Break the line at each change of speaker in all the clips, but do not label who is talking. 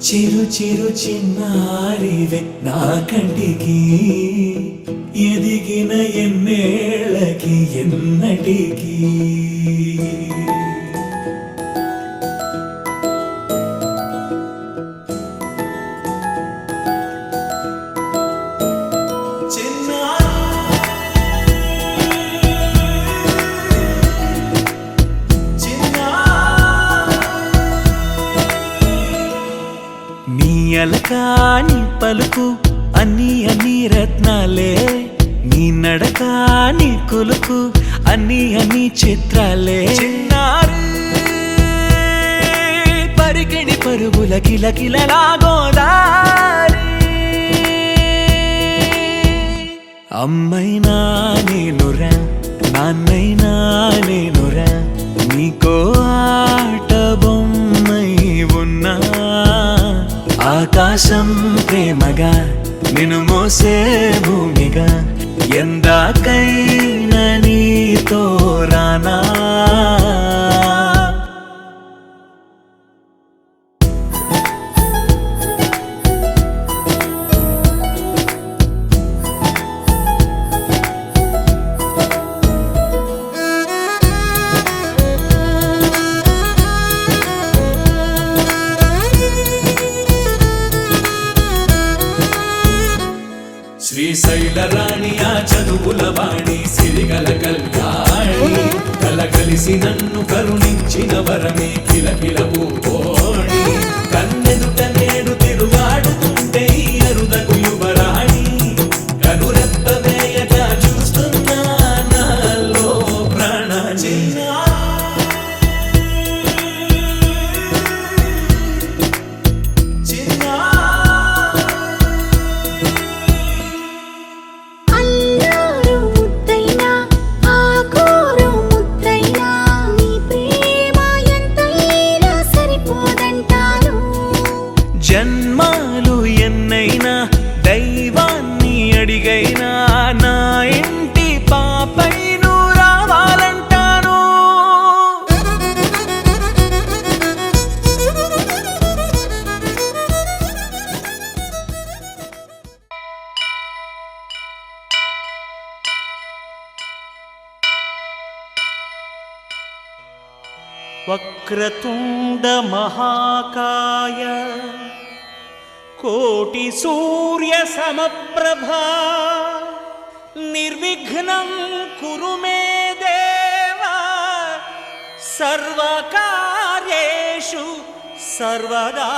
చిరు చిరు చిన్నారివే నా కంటికి ఎదిగిన ఎన్నేళ్ళకి ఎన్నటికి అలకాని పలుకు అన్ని అన్ని రత్నాలే నీ నడక నీ కొలుకు అన్ని అన్ని చిత్రాలే చిన్నారు పరికిణి పరుగుల కిలకిలలా గోదారి అమ్మైనా నేనురా నాన్నైనా నేనురా నీకో ఆట బొమ్మై ఉన్నా ఆకాశం ప్రేమగా నిన్ను మోసే భూమిగా ఎందాకైనా నీతో రానా శ్రీశైల రాణి ఆ చదువుల వాణి సిరిగల కళ్యాణి కలగలిసి నన్ను కరుణించిన వరమే కిలకిల పూకోణి కన్నెదుట నేడు తిరుగాడుతుంటే ఈ అరుదకు యువరాణి కనురెప్ప వేయక చూస్తున్నా నాలో ప్రాణ జన్మాలు ఎన్నైనా దైవాన్ని అడిగైనా నా ఇంటి పాపైను రావాలంటాను వక్రతుండ మహాకాయ కోటి సూర్య సమప్రభా నిర్విఘ్నం కురు మే దేవా సర్వకార్యేషు సర్వదా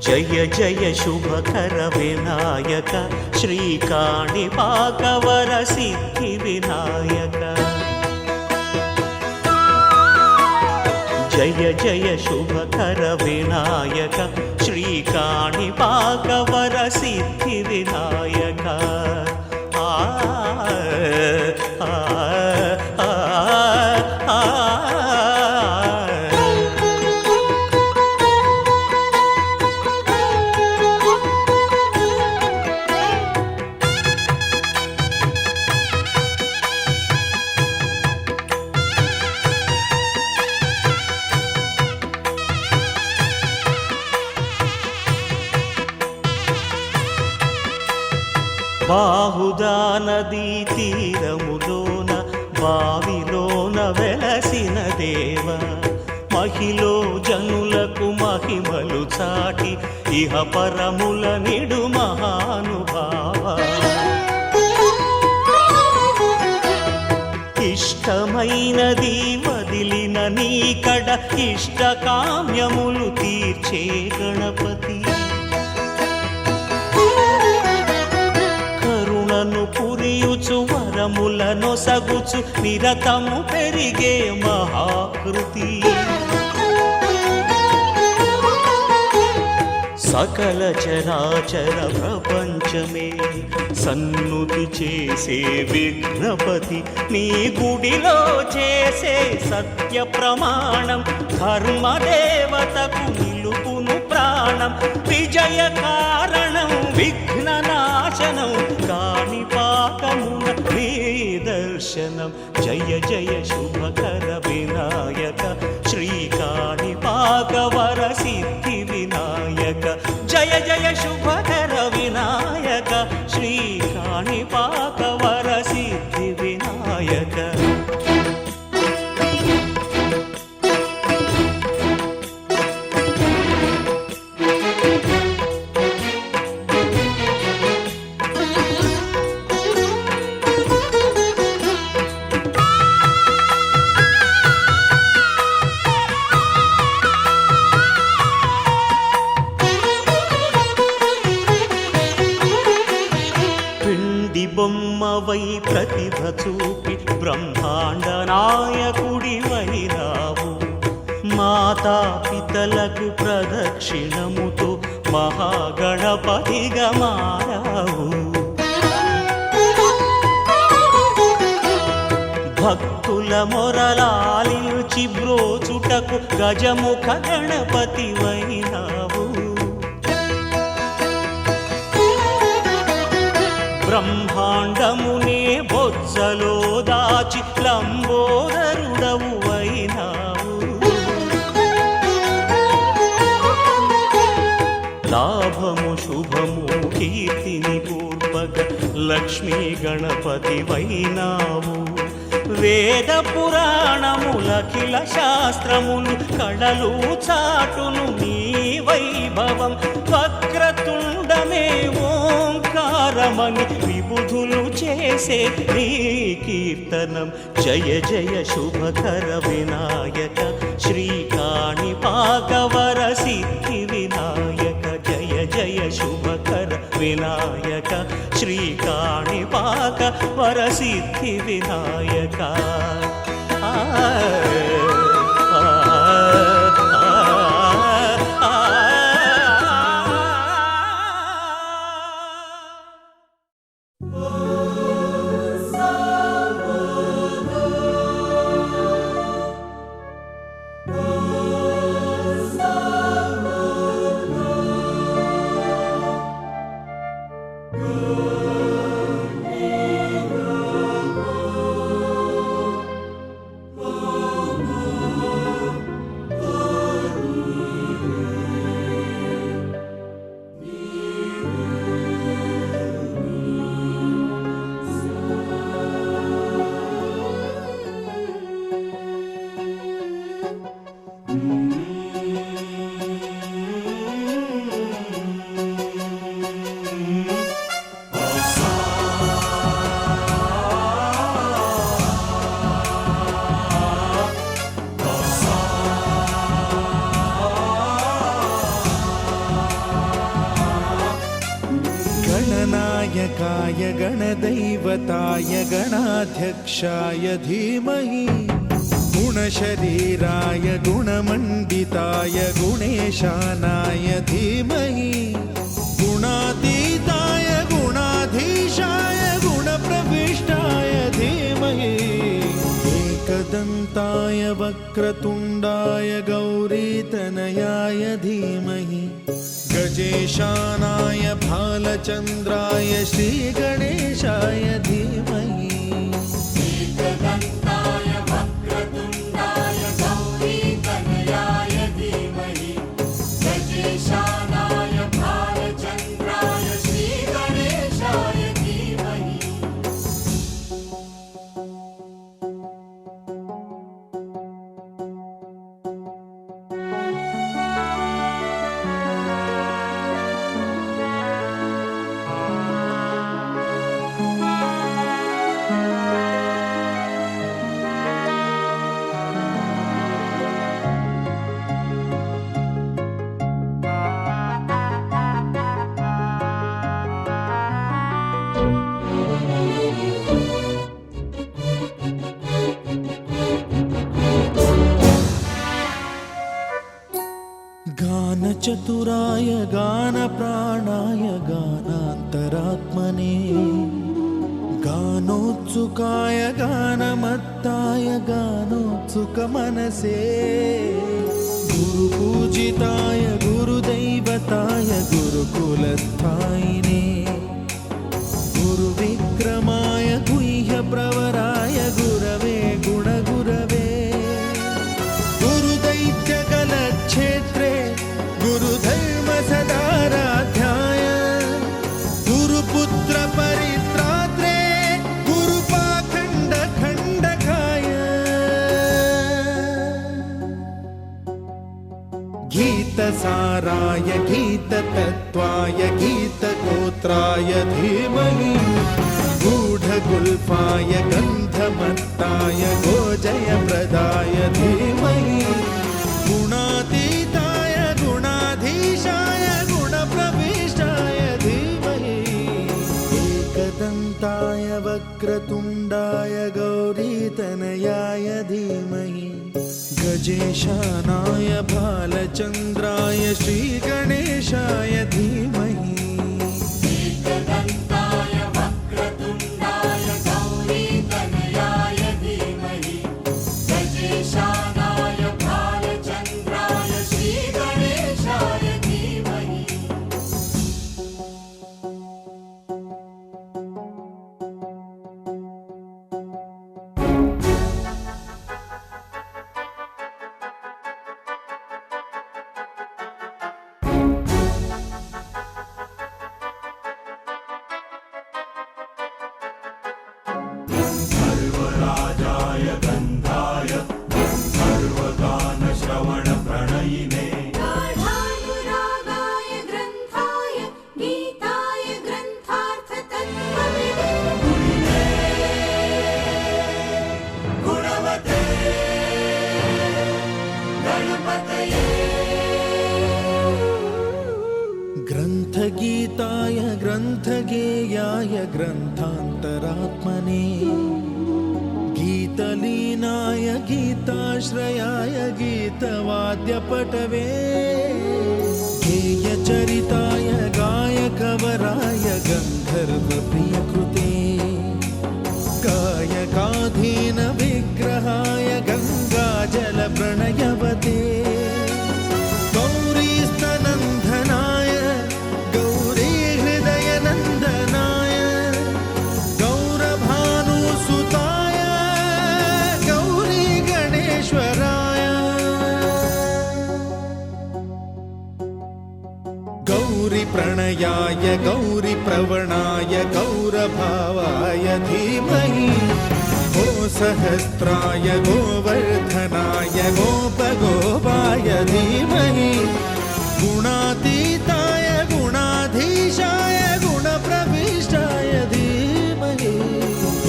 జయ జయ శుభకర వినాయక శ్రీకాణిపాకవర సిద్ధి వినాయక జయ జయ శుభకర వినాయక శ్రీకాణిపాకవర సిద్ధి వినాయక బాహుదా నదీ తీరములోన బావిలోన వెలసిన దేవ మహిలో జనులకు మహిమలు చాటి ఇహ పరముల నిడు మహానుభావ ఇష్టమైనది వదిలిన నీకడ ఇష్ట కామ్యములు తీర్చే గణపతి కరుణను పురియుచు వరములను సగుచు నిరతము పెరిగే మహాకృతి సకల చరాచర ప్రపంచమే సన్నుతి చేసే విఘ్నపతి నీ గుడిలో చేసే సత్య ప్రమాణం ధర్మదేవతకు నిలుపును ప్రాణ పురాణం విజయ కారణం విఘ్ననాశనం కాణిపాకమున నీ దర్శనం జయ జయ శుభకర వినాయక శ్రీ కాణిపాక వర సిద్ధి వినాయక జయ జయ శుభకర వినాయక శ్రీ కాణిపాక వర సిద్ధి వినాయక బొమ్మవై ప్రతిభ చూపి బ్రహ్మాండ నాయకుడివైనావు మాతా పితలకు ప్రదక్షిణముతో మహాగణపతిగా మారావు భక్తుల మొరలాలించి బ్రోచుటకు గజముఖ గణపతివైనావు బ్రహ్మాండమునే బొజ్జలో దాచి లంబోదరుడవు అయినావు లాభము శుభము కీర్తిని పూర్వక లక్ష్మీ గణపతి వైనావు వేద పురాణములఖిల శాస్త్రములు కళలు చాటును నీ వైభవం వక్రతుండమే ఓంకారమని విబుధులు చేసే నీ కీర్తనం జయ జయ శుభకర వినాయక శ్రీ కాణిపాక వర సిద్ధి వినాయక జయ జయ శుభకర వినాయక శ్రీ కాణిపాక వర సిద్ధి వినాయక
गणनायकाय गणदैवताय गणाध्यक्षाय धीमहि गुणशरीराय गुणमण्डिताय गुणेशानाय धीमहि गुणातीताय गुणाधीशाय गुणप्रविष्टाय धीमहि एकदन्ताय वक्रतुण्डाय गौरीतनयाय धीमहि गजेशानाय भालचन्द्राय श्रीगणेशाय धीमहि
एकदन्ताय वक्रतुण्डाय गौरीतनयाय धीमहि गजेशानाय भालचन्द्राय श्रीगणेशाय धीमहि
गानचतुराय गानप्राणाय गानान्तरात्मने गानोत्सुकाय गानमत्ताय गानोत्सुकमनसे गुरुपूजिताय गुरुदैव दैवताय गुरुकुलस्थायिने गुरुविक्रमाय गुह्यप्रवराय गुरवे गुणगुरवे गुरुदैत्यकलक्षेत्रे गुरुधर्मसदाराध्याय गुरुपुत्रपरित्रात्रे गुरुपाखण्डखण्डकाय गीतसाराय गीततत्त्वाय गीतगोत्राय धीमहि गूढगुल्फाय गन्धमत्ताय गोजयप्रदाय धीमहि गुणातीताय गुणाधीशाय गुणप्रविष्टाय धीमहि एकदन्ताय वक्रतुण्डाय गौरीतनयाय धीमहि गजेशानाय भालचन्द्राय श्रीगणेशाय धीमहि
एकदन्ताय वक्रतुण्डाय गौरीतनयाय धीमहि गजेशानाय भालचन्द्राय श्रीगणेशाय धीमहि
सर्वराजाय गन्धाय सर्वगानश्रवणप्रणयिने
गाढानुरागाय ग्रन्थाय गीताय ग्रन्थार्थतत्त्वविदे
गुणवते
गणपतये
ग्रन्थगीताय ग्रन्थगेयाय ग्रन्थान्तरात्मने गीतलीनाय गीताश्रयाय गीतवाद्यपटवे गेयचरिताय गायकवराय गन्धर्वप्रियकृते गायकाधीनविग्रहाय गङ्गाजलप्रणयवते गौरीस्तनन्दनाय गौरीहृदयनन्दनाय गौरभानुसुताय गौरीगणेश्वराय गौरीप्रणयाय गौरीप्रवणाय गौरभावाय धीमहि गोसहस्राय गोवर्धनाय गोपगोपाय धीमहि गुणातीताय गुणाधीशाय गुणप्रविष्टाय धीमहि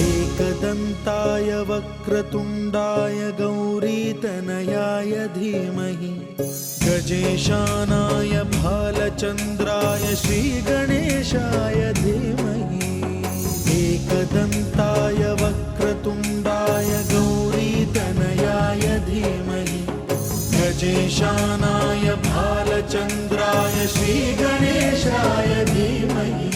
एकदन्ताय वक्रतुण्डाय गौरीतनयाय धीमहि गजेशानाय भालचन्द्राय श्रीगणेशाय धीमहि एकदन्ताय वक्रतुण्डाय गौरीतनयाय धीमहि गजेशानाय भालचन्द्राय श्रीगणेशाय धीमहि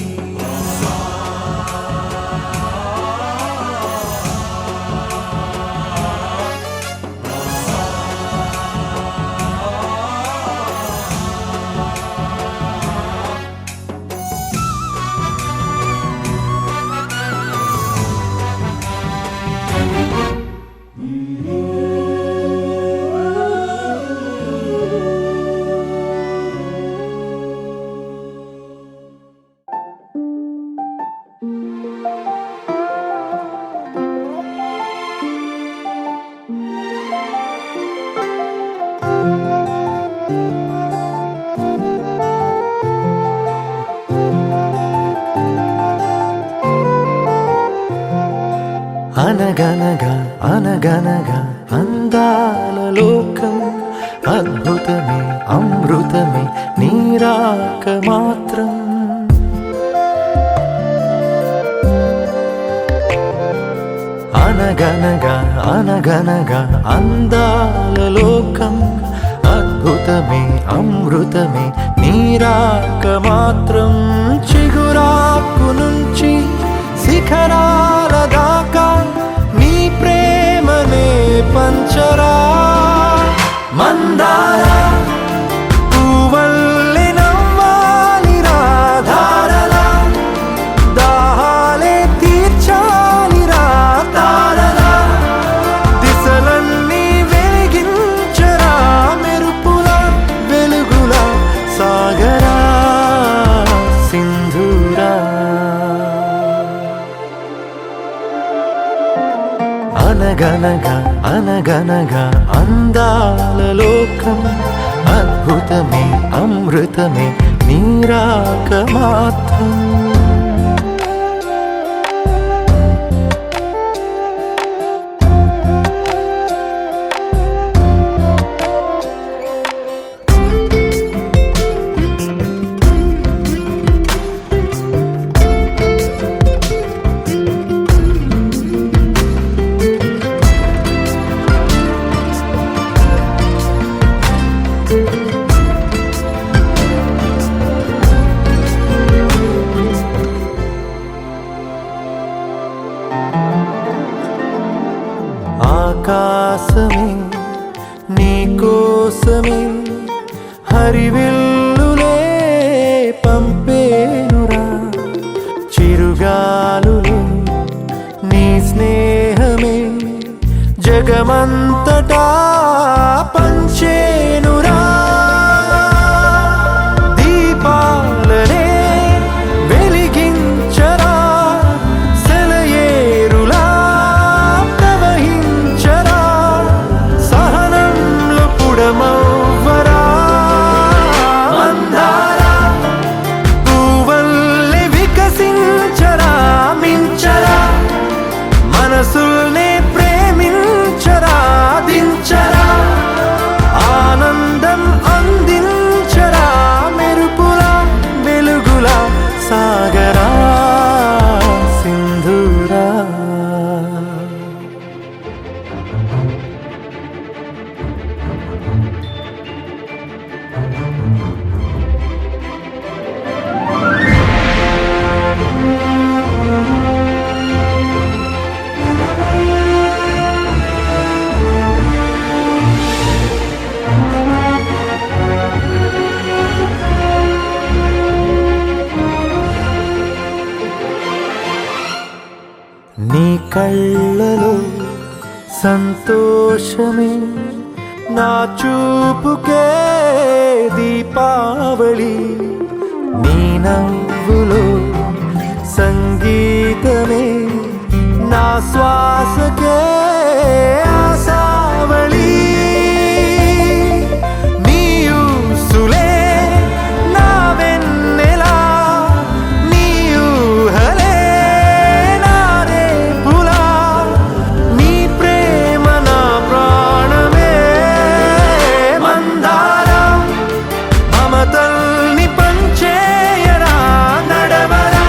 అనగనగా అనగనగా అందాల లోకం అద్భుతమే అమృతమే నీరాక మాత్రం అనగనగా అనగనగా అందాల లోకం అద్భుతమే అమృతమే నీరాక మాత్రం చిగురాకు నుంచి శిఖరాల దాకా నీ ప్రేమనే పంచరా మందార పూవల్లి నవ్వు అనగనగా అనగనగా అందాల లోకం అద్భుతమే అమృతమే నీరాక మాత్రం ఆకాశమే నీకోసమే హరివిల్లులే పంపేనురా చిరుగాలులే నీ స్నేహమే జగమంతటా పంచేనురా దీపాలనే వెలిగించరా సెలయేరులా ప్రవహించరా సహనంలో పుడమవ్వరా మందారా పువ్వల్లే వికసించరా మించరా మనసుల్నే ప్రేమించరా దించరా ఆనందం అందించరా మెరుపులా వెలుగులా సాగరా సింధూరా నీ కళ్ళలో సంతోషమే నా చూపుకే దీపావళి నీ నవ్వులో సంగీతమే నా శ్వాసకే ఆశావళి నీ ఊసులే నా వెన్నెలా నీ ఊహలే నా రేపులా నీ ప్రేమ నా ప్రాణమే మందారా మమతల్ని పంచేయరా నడవరా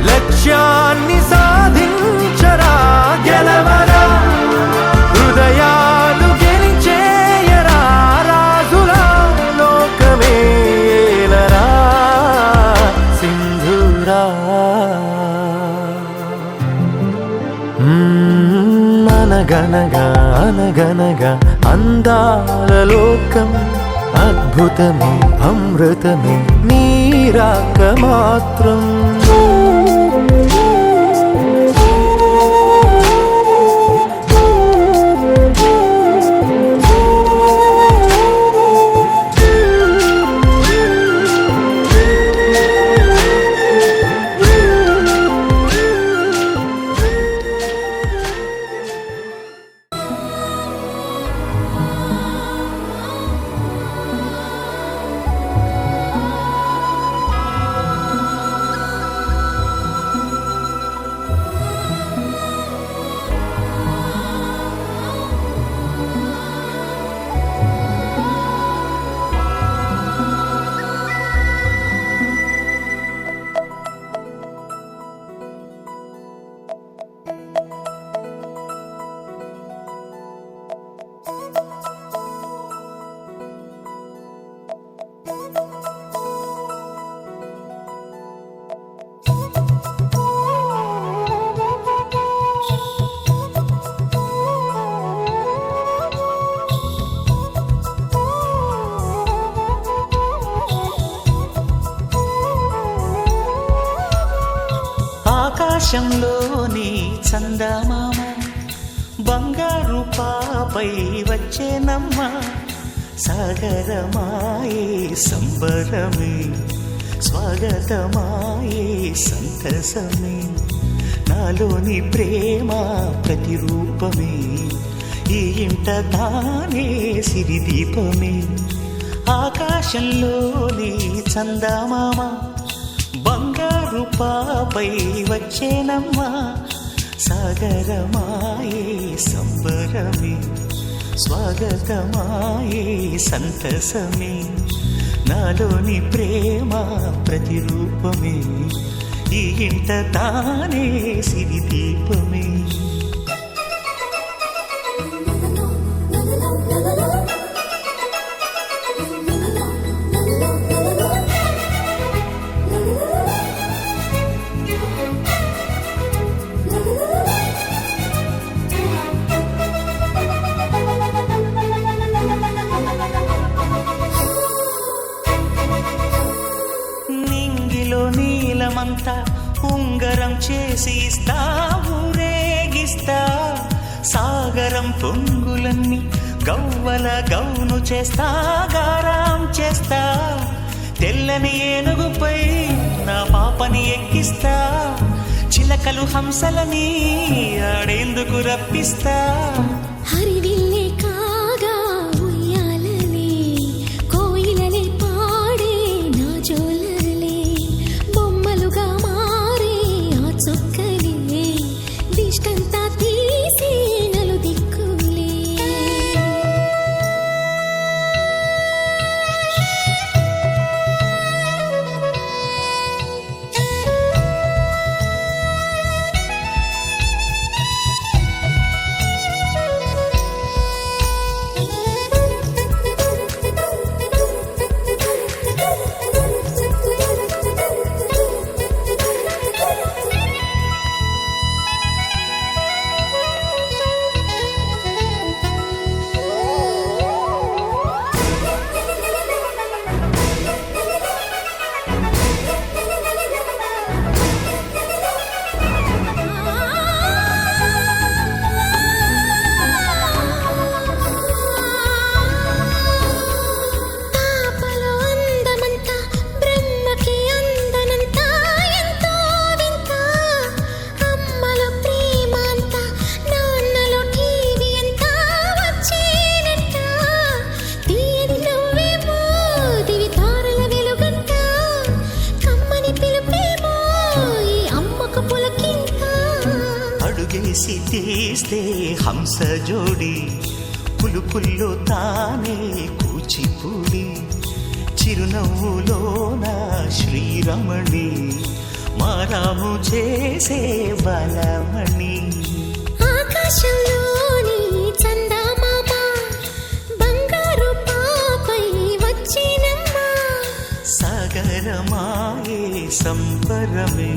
లక్ష్యాన్ని సాధించరా గెలవరా హృదయాలు గెలిచేయరా రాజులా లోకమే ఏలరా సింధూరా అనగనగా అనగనగా అందాల లోకం అద్భుతమే అమృతమే నీరాక మాత్రం
ఆకాశంలోని చందమామ బంగారు పాపై వచ్చేనమ్మ సాగరమాయే సంబరమే స్వాగతమాయే సంతసమే నా నాలోని ప్రేమ ప్రతిరూపమే, ఈ ఇంట తానే సిరిదీపమే. ఆకాశంలోని చందమామ బంగారు పాపై వచ్చేనమ్మా, సాగరమాయే సంబరమే, స్వాగతమాయే సంతసమే. నాలోని ప్రేమ ప్రతిరూపమే, ఈ ఇంట తానే సిరిదీపమే. నీలమంతా ఉంగరం చేసి ఇస్తా, ఊరేగిస్తా. సాగరం పొంగులన్నీ గవ్వల గౌను చేస్తా, గారాం చేస్తా. తెల్లని ఏనుగుపై నా పాపని ఎక్కిస్తా, చిలకలు హంసలని ఆడేందుకు రప్పిస్తా.
హరివిల్లే కాగా ఉయ్యాలలే, కోయిలలే పాడే నా జోలలే, బొమ్మలుగా మారే ఆ చుక్కలే, దిష్టంతా తీసే నలు దిక్కులే.
అడుగేసి తీస్తే హంస జోడి, పులుపుల్లో తానే కూచిపూడి. చిరునవ్వులోన శ్రీరమణి, మారాము చేసే బలమణి.
ఆకాశంలోని చందమామ బంగారు పాపై వచ్చినమ్మా,
సాగరమాయే సంబరమే,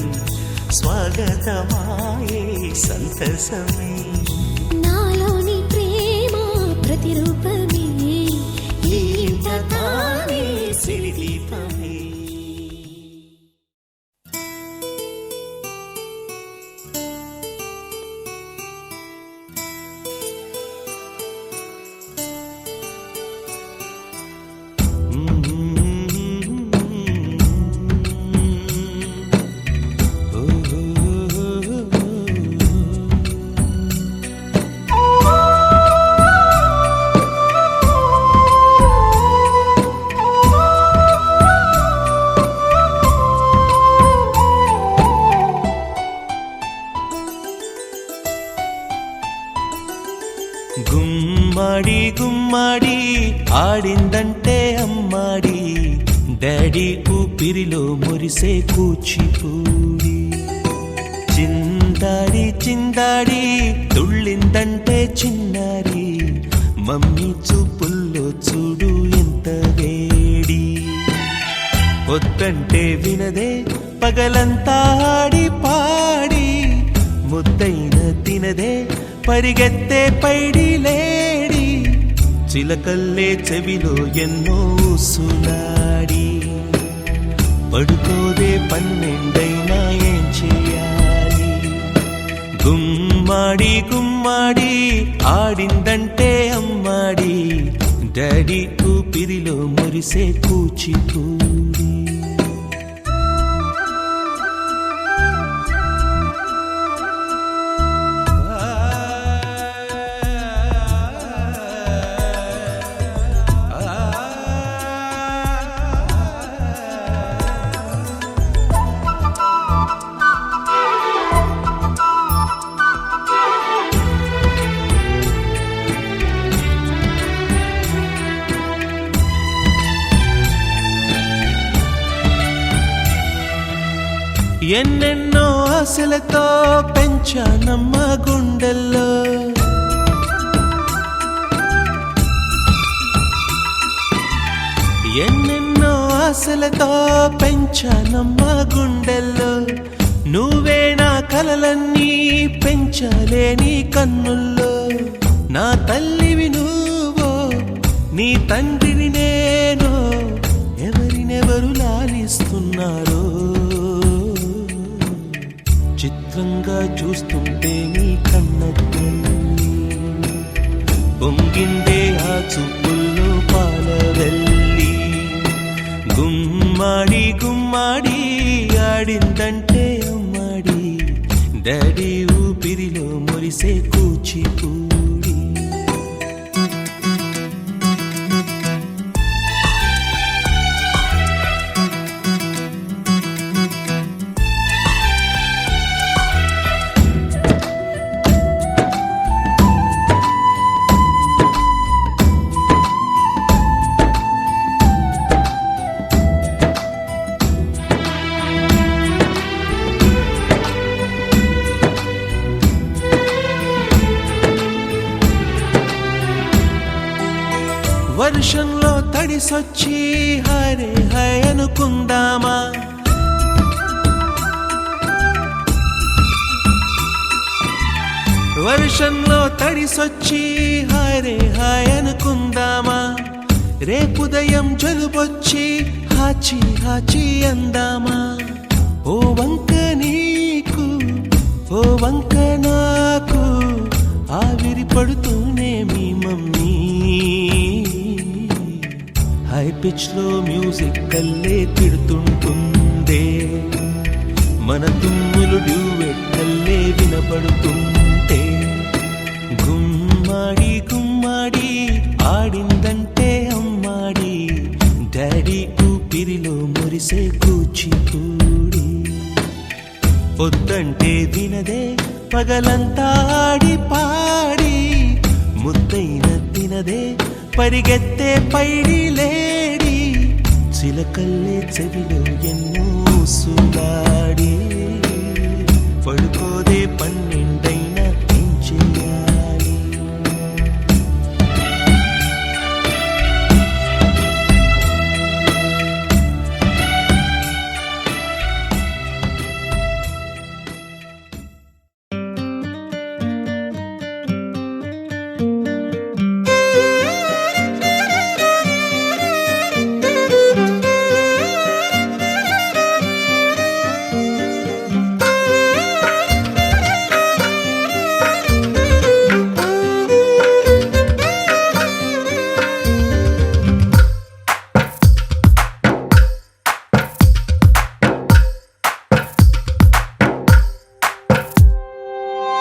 స్వాగతమాయే సంతసమే.
నాలోని ప్రేమ ప్రతిరూపమే,
ఈ ఇంట తానే సిరిదీపమే. గుమ్మడి గుమ్మడి ఆడిందంటే అమ్మాడి, డాడీ ఊపిరిలో మురిసే కూచిపూడి. చిందాడి చిందాడి తుళ్ళిందంటే చిన్నారి, మమ్మీ చూపుల్లో చూడు ఎంత వేడి. వద్దంటే వినదే పగలంతా ఆడి పాడి, ముద్దైన తినదే పరిగెత్తే పైడి లేడి. చిలకల్లే చెవిలో ఎన్నో సులాడి, పడుకోదే పన్నెండైనా ఏం చేయాలి. గుమ్మాడి గుమ్మాడి ఆడిందంటే అమ్మాడి, డాడీ ఊపిరిలో మురిసే కూచిపూడి. ఎన్నెన్నో ఆశలతో పెంచానమ్మ గుండెల్లో ఎన్నెన్నో ఆశలతో పెంచానమ్మ గుండెల్లో నువ్వే నా కలలన్నీ పెంచాలే నీ కన్నుల్లో నా తల్లివి నువ్వో నీ తండ్రిని నేను ఎవరినెవరు లాలిస్తున్నారో చిత్రంగా చూస్తుంటే నీ కన్న తల్లి పొంగిందే ఆ చూపుల్లో పాలవెల్లి గుమ్మాడి గుమ్మాడి ఆడిందంటే అమ్మాడి డాడీ ఊపిరిలో మురిసే కూచిపూడి వర్షంలో తడిసొచ్చి హరే హై అనుకుందామా వర్షంలో తడిసొచ్చి హరే హాయ్ అనుకుందామా రేపుదయం జలుబొచ్చి హాచి హాచి అందామా ఓ వంక నీకు ఓ వంక నాకు ఆవిరి పడుతూనే మీ మమ్మీ హై పిచ్ లో మ్యూజిక్ కల్లే తిడుతుంటుందే మన తుమ్ములు డ్యూయెట్ కల్లే వినపడుతుంటే గుమ్మాడి గుమ్మాడి ఆడిందంటే అమ్మాడి డాడీ ఊపిరిలో మురిసే కూచిపూడి పొద్దంటే వినదే పగలంతా ఆడి పాడి ముద్దైన తినదే పరిగెత్తే పైడి లేడి చిలకల్లే చెవిలో ఎన్నో సులాడి పడుకోదే పన్నెండైనా ఏం చెయ్యాలి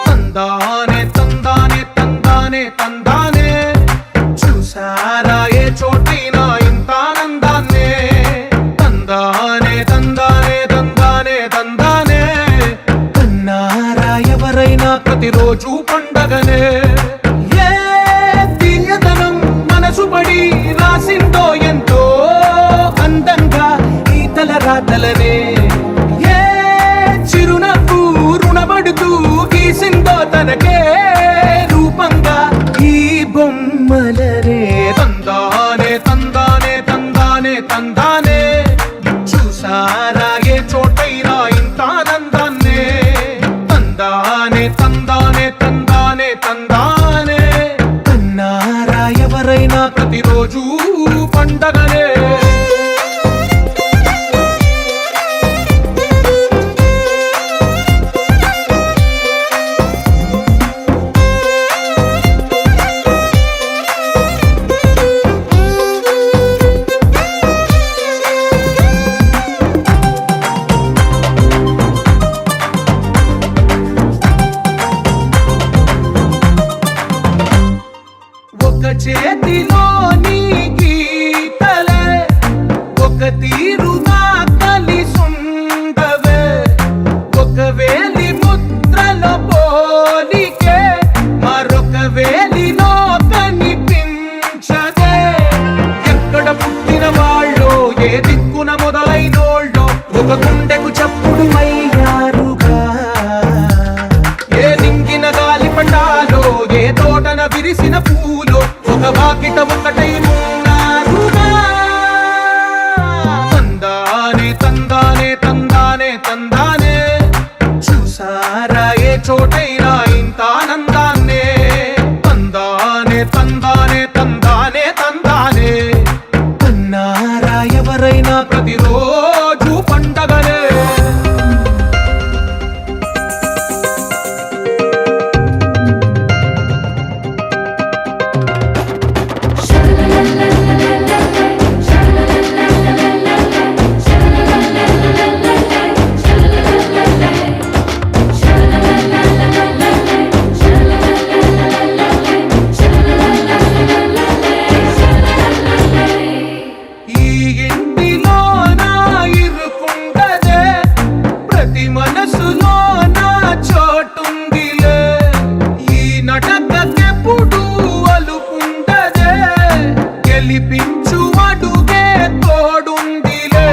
తందానే తందానే తందానే తందానే చూసారా ఏ చోటైనా ఇంత ఆనందాన్నే తందానే తందానే తందానే తందానే కన్నారా ఎవరైనా ప్రతిరోజు పండగనే ఏ తీయదనం మనసు పడి రాసిందో ఎంతో అందంగా ఈ తలరాతలనే ఏ చిరునవ్వు రుణపడుతూ గీసిందో తనకే రూపంగా ఈ బొమ్మలనే తందానే తందానే తందానే తందానే చూసారా ఏ చోటైనా ఇంత ఆనందాన్నే తందానే తందానే తందానే తందానే కన్నారా ఎవరైనా ప్రతిరోజు పండగనే ఒక చేతిలో నీ గీతలే ఒక తీరుగా కలిసుండవే ఒక వేలి ముద్రల పోలికే మరొక వేలిలో కనిపించదే ఎక్కడ పుట్టిన వాళ్ళో ఏ దిక్కున మొదలైనోళ్ళో ఒక గుండెకు చప్పుడు అయ్యా వెలుగులో ఒక వాకిట ఒకటై ఉన్నారుగా. తందానే తందానే తందానే తందానే, చూసారా ఏ చోటైనా ఇంత ఆనందాన్నే. తందానే తందానే తందానే తందానే, కన్నారా ఎవరైనా ప్రతిరోజు పండగనే. ఈ ఇంటిలో నా ఇరుకుండదే, ప్రతి మనసులో నా చోటుందిలే. ఈ నటకెప్పుడు అలుపుండదే, గెలిపించు అడుగే తోడుందిలే.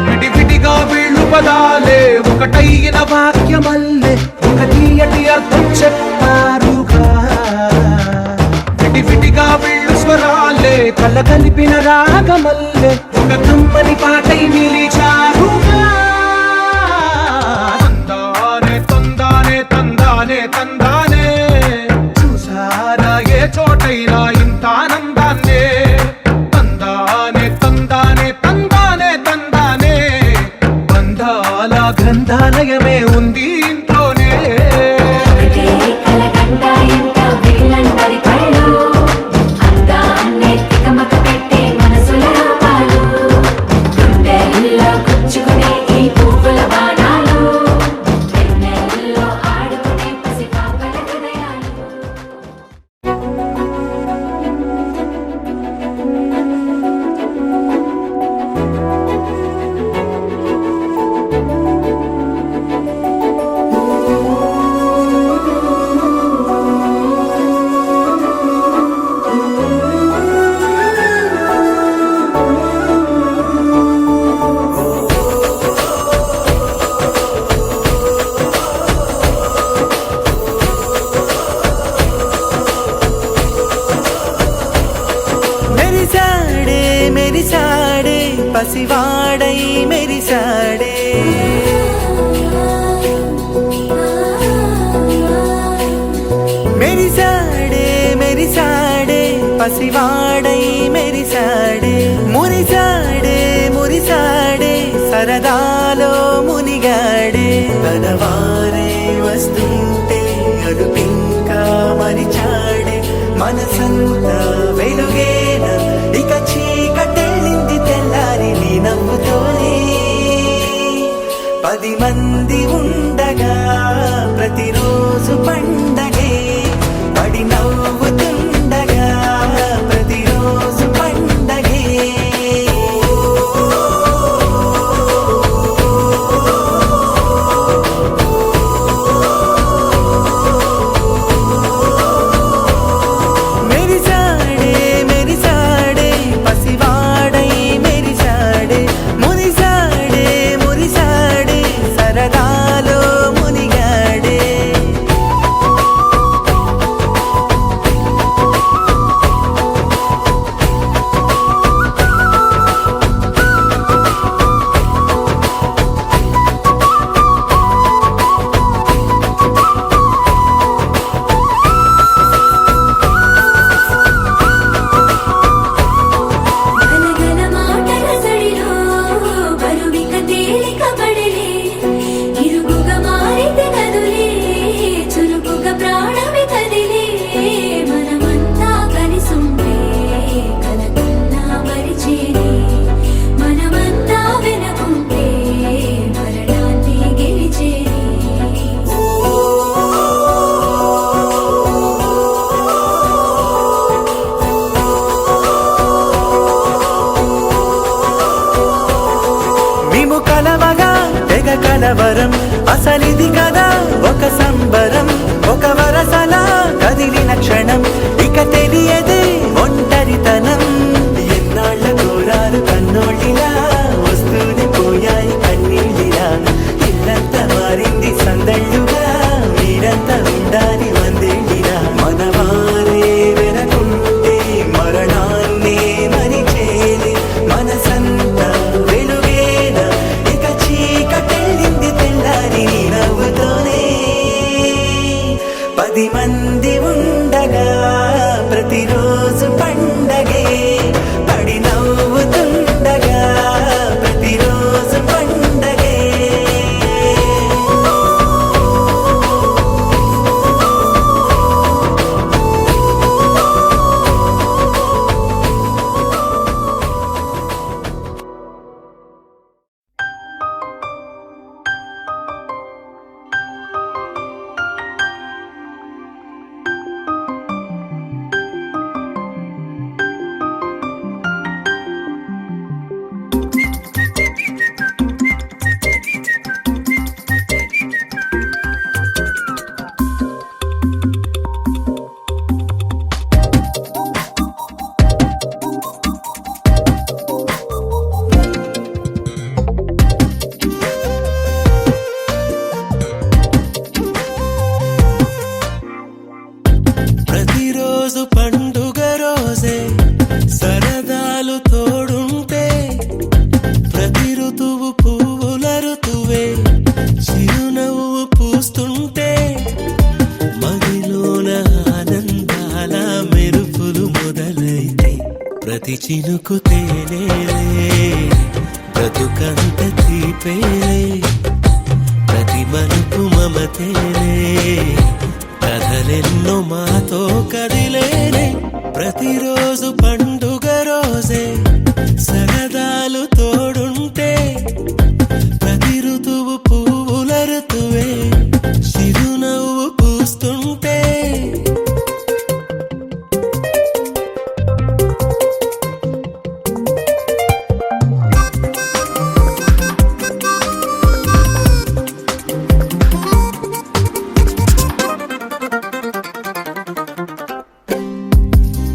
విడివిడిగా వీళ్ళు పదాలే ఒకటైన వాక్యమల్లే, ఒక తీయటి అర్థం చెప్పారుగా. విడివిడిగా వీళ్ళు స్వరాలే కలగలిపిన రాగమల్లే, ఒక కమ్మని పాటై నిలిచారుగా. తందానే తందానే తందానే తందానే, చూసారా ఏ చోటైనా ఇంత ఆనందాన్నే. తందానే తందానే తందానే తందానే, బంధాల గ్రంథాలయమే ఉంది ఇంట్లోనే.
మెరిసాడే మెరిసాడే పసివాడై మెరిసాడే, మెరిసాడే మెరిసాడే పసివాడై మెరిసాడే. మురిసాడే మురిసాడే సరదాలో మునిగాడే, తనవారే వస్తుంటే అడుపింకా మరిచాడే. మనసంతా వెలుగేన ఇక చీకటెళ్ళింది తెల్లారి నీ నవ్వుతోనే. 10 మంది ఉండగా ప్రతిరోజు పండగే, పడి నవ్వుతుండగా ప్రతిరోజు పండగే. మెరిసాడే మెరిసాడే పసివాడై మెరిసాడే, మురిసాడే మురిసాడే సరదాలో మునిగాడే.
గలగల మాటల సడిలో బరువిక తేలిక పడలే, ఇరుకుగా మారితే కదులే, చురుకుగా ప్రాణమి కదిలే. మనమంతా కలిసుంటే కలకన్నా మరిచేనే, మనమంతా వెనకుంటే మరణాన్ని గెలిచేనే.
మేము కలవగా తెగ కలవరం, అసలిది కదా ఒక సంబరం. ఒక వరసలా కదిలిన క్షణం ఇక తెలియదే ఒంటరితనం. ఎన్నాళ్ళ కోరాలు కన్నోళ్ళిలా వస్తూనే పోయాయి కన్నీళ్ళిలా. ఇల్లంతా మారింది సందళ్ళుగా, మీరంతా ఉండాలి వందేళ్ళిలా. మనవారే వెనకుండా పండుగ రోజే సరదాలు తోడుంటే ప్రతి ఋతువు పువ్వుల ఋతువే చిరునవ్వు పూస్తుంటే మదిలోన ఆనందాల మెరుపులు మొదలైతే ప్రతి చినుకు తేనేలే బ్రతుకంత తీపేలే ప్రతి మలుపు మమతేలే కథలెన్నో మాతో కదిలేనే ప్రతిరోజు పండుగ రోజే సరదాలు తోడుంటే ప్రతి ఋతువు పువ్వుల ఋతువే చిరునవ్వు పూస్తుంటే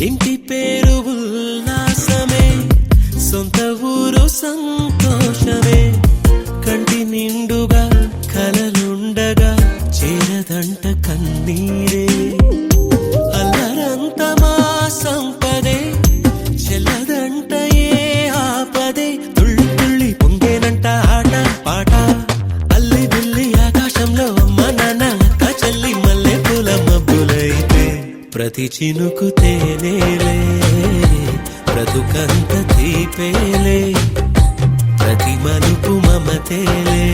ఇంటి పేరు ఉల్లాసమే సొంత ఊరు సంతోషమే కంటి నిండుగా కలలుండగా చేరదంట కన్నీరే అల్లరంత మా సంపదే చెల్లదంట ఏ ఆపదే తుళ్ళి తుళ్ళి పొంగేనంట ఆట పాట అల్లి బిల్లి ఆకాశంలో అమ్మ నాన్న అక్క చెల్లి మల్లె పూల మబ్బులైతే ప్రతి చినుకు తేనేలే బ్రతుకంత తీపేలే ప్రతి మలుపు మమతేలే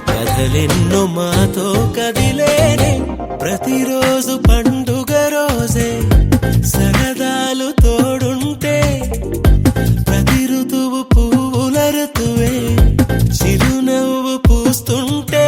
కథలెన్నో మాతో కదిలేనే ప్రతిరోజు పండుగ రోజే సరదాలు తోడుంటే ప్రతి ఋతువు పువ్వుల ఋతువే చిరునవ్వు పూస్తుంటే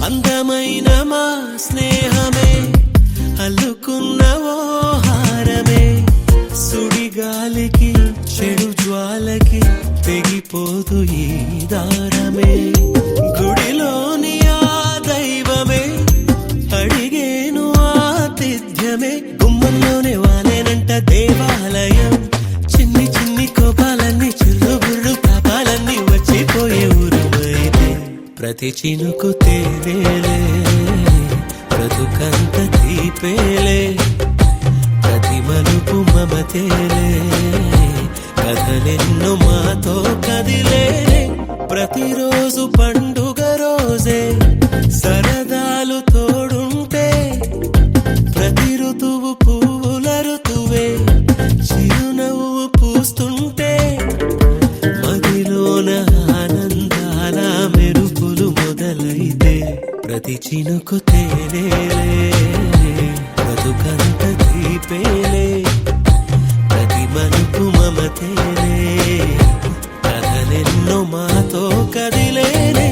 అందమైన మా స్నేహమే అల్లుకున్న ఓ హారమే సుడిగాలికి చెడు జ్వాలకి తెగిపోదు ఈ దారమే గుడిలోని ఆ దైవమే అడిగేను ఆతిథ్యమే గుమ్మంలోనే వాలేనంట దేవాలయం చిన్ని చిన్ని కోపాలన్నీ చిల్లుబుర్రు తాపాలన్నీ వచ్చిపోయే ఊరుమైతే ప్రతి చినుకు తేనేలే బ్రతుకంత తీపేలే ప్రతి మలుపు మమతేలే కథలెన్నో మాతో కదిలేనే ప్రతిరోజు పండుగ రోజే సరదాలు తోడుంటే ప్రతి ఋతువు పువ్వుల ఋతువే చిరునవ్వు పూస్తుంటే మదిలోన ఆనందాల మెరుపులు మొదలైతే ప్రతి చినుకు తేనేలే బ్రతుకంత తీపేలే ప్రతి మలుపు మమతేలే కథలెన్నో మాతో కదిలేనే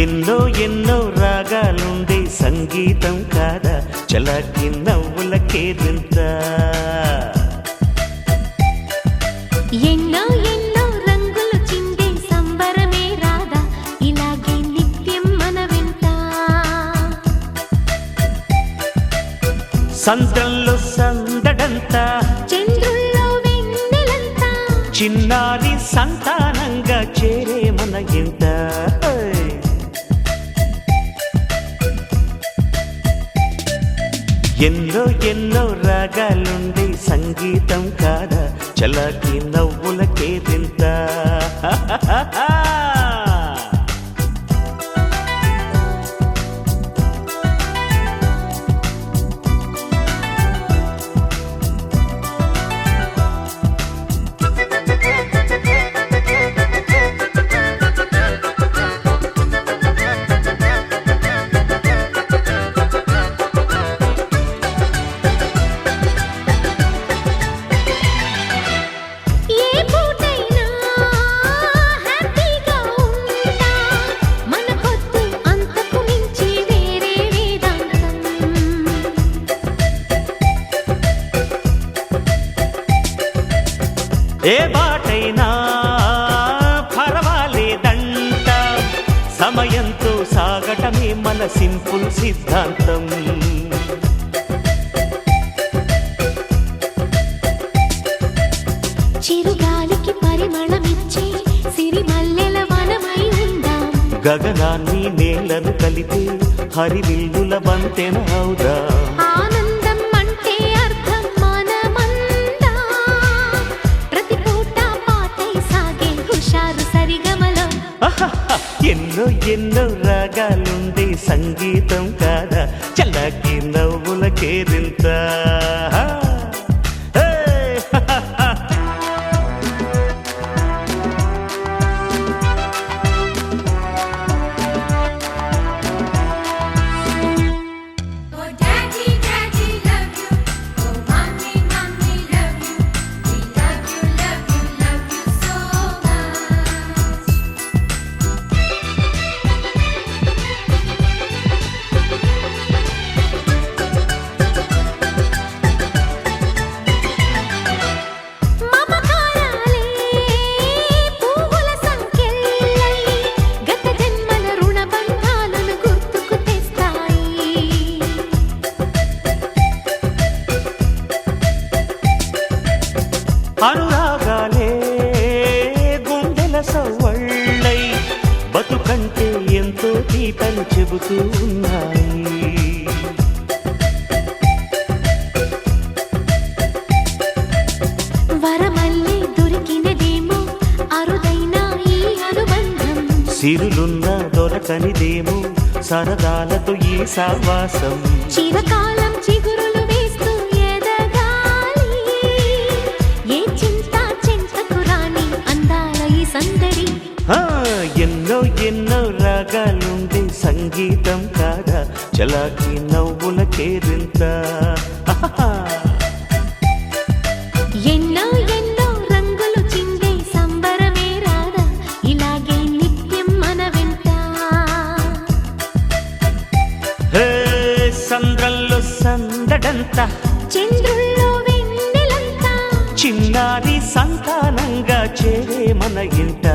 ఎన్నో ఎన్నో రాగాలుండే సంగీతం కాదా చలాకి నవ్వులకేరింత
ఎన్నో ఎన్నో రంగులు చిందే సంబరమే రాదా ఇలాగే నిత్యం మన వెంట
సంతంలో సందడంతా
చంద్రుల్లో వెన్నెలంతా
చిన్నారి సంతానంగా చేరే మన ఇంట ఎన్నో ఎన్నో రాగాలుండే సంగీతం కాదా చలాకి నవ్వులకే తింత
ఏ పూటైనా హ్యాపీగా ఉంటా మనకొద్దు అంతకు మించి వేరే వేదాంతం
ఏ బాటైనా పర్వాలేదంట సమయంతో సాగటమే మన సింపుల్ సిద్ధాంతం
చిరుగాలికి పరిమళమిచ్చే సిరిమల్లెల వనమై ఉందాం
గగనాన్ని నేలను కలిపే హరివిల్లుల బంతెన అవుదా
ఆనందం అంటే అర్థం మనమందా ప్రతి పూట పాటై సాగే హుషారు సరిగమలో
ఎన్నో ఎన్నో రాగాలుండే సంగీతం కాదా చల్లకి నవ్వులకేరింత
Oh daddy daddy love you oh mommy mommy love you we love you love you love you so much
మమకారాలే పువ్వుల సంకెళ్ళై గత జన్మల రుణ బంధాలను గుర్తుకు తెస్తాయి
అనురాగాలే గుండెల సవ్వళ్ళై బతుకంటే ఎంతో తీపని చెబుతూ ఉన్నాయి
వరమల్లే దొరికినదేమో అరుదైన ఈ అనుబంధం
సిరులున్న దొరకనిదేమో సరదాలతో ఈ సావాసం
చిరకాలం చిగురులు వేస్తూ ఎదగాలి ఏ చింత చింతకు రాని అందాల ఈ సందడి
ఆ, ఎన్నో ఎన్నో రాగాలుండే సంగీతం కాదా చలాకి నవ్వులకేరింత
ఎన్నో ఎన్నో రంగులు చిందే సంబరమే రాదా ఇలాగే నిత్యం మన వెంట
హే సంద్రంలో సందడంత
చంద్రుల్లో వెన్నెలంతా
చిన్నారి సంతానంగా చేరే మన ఇంట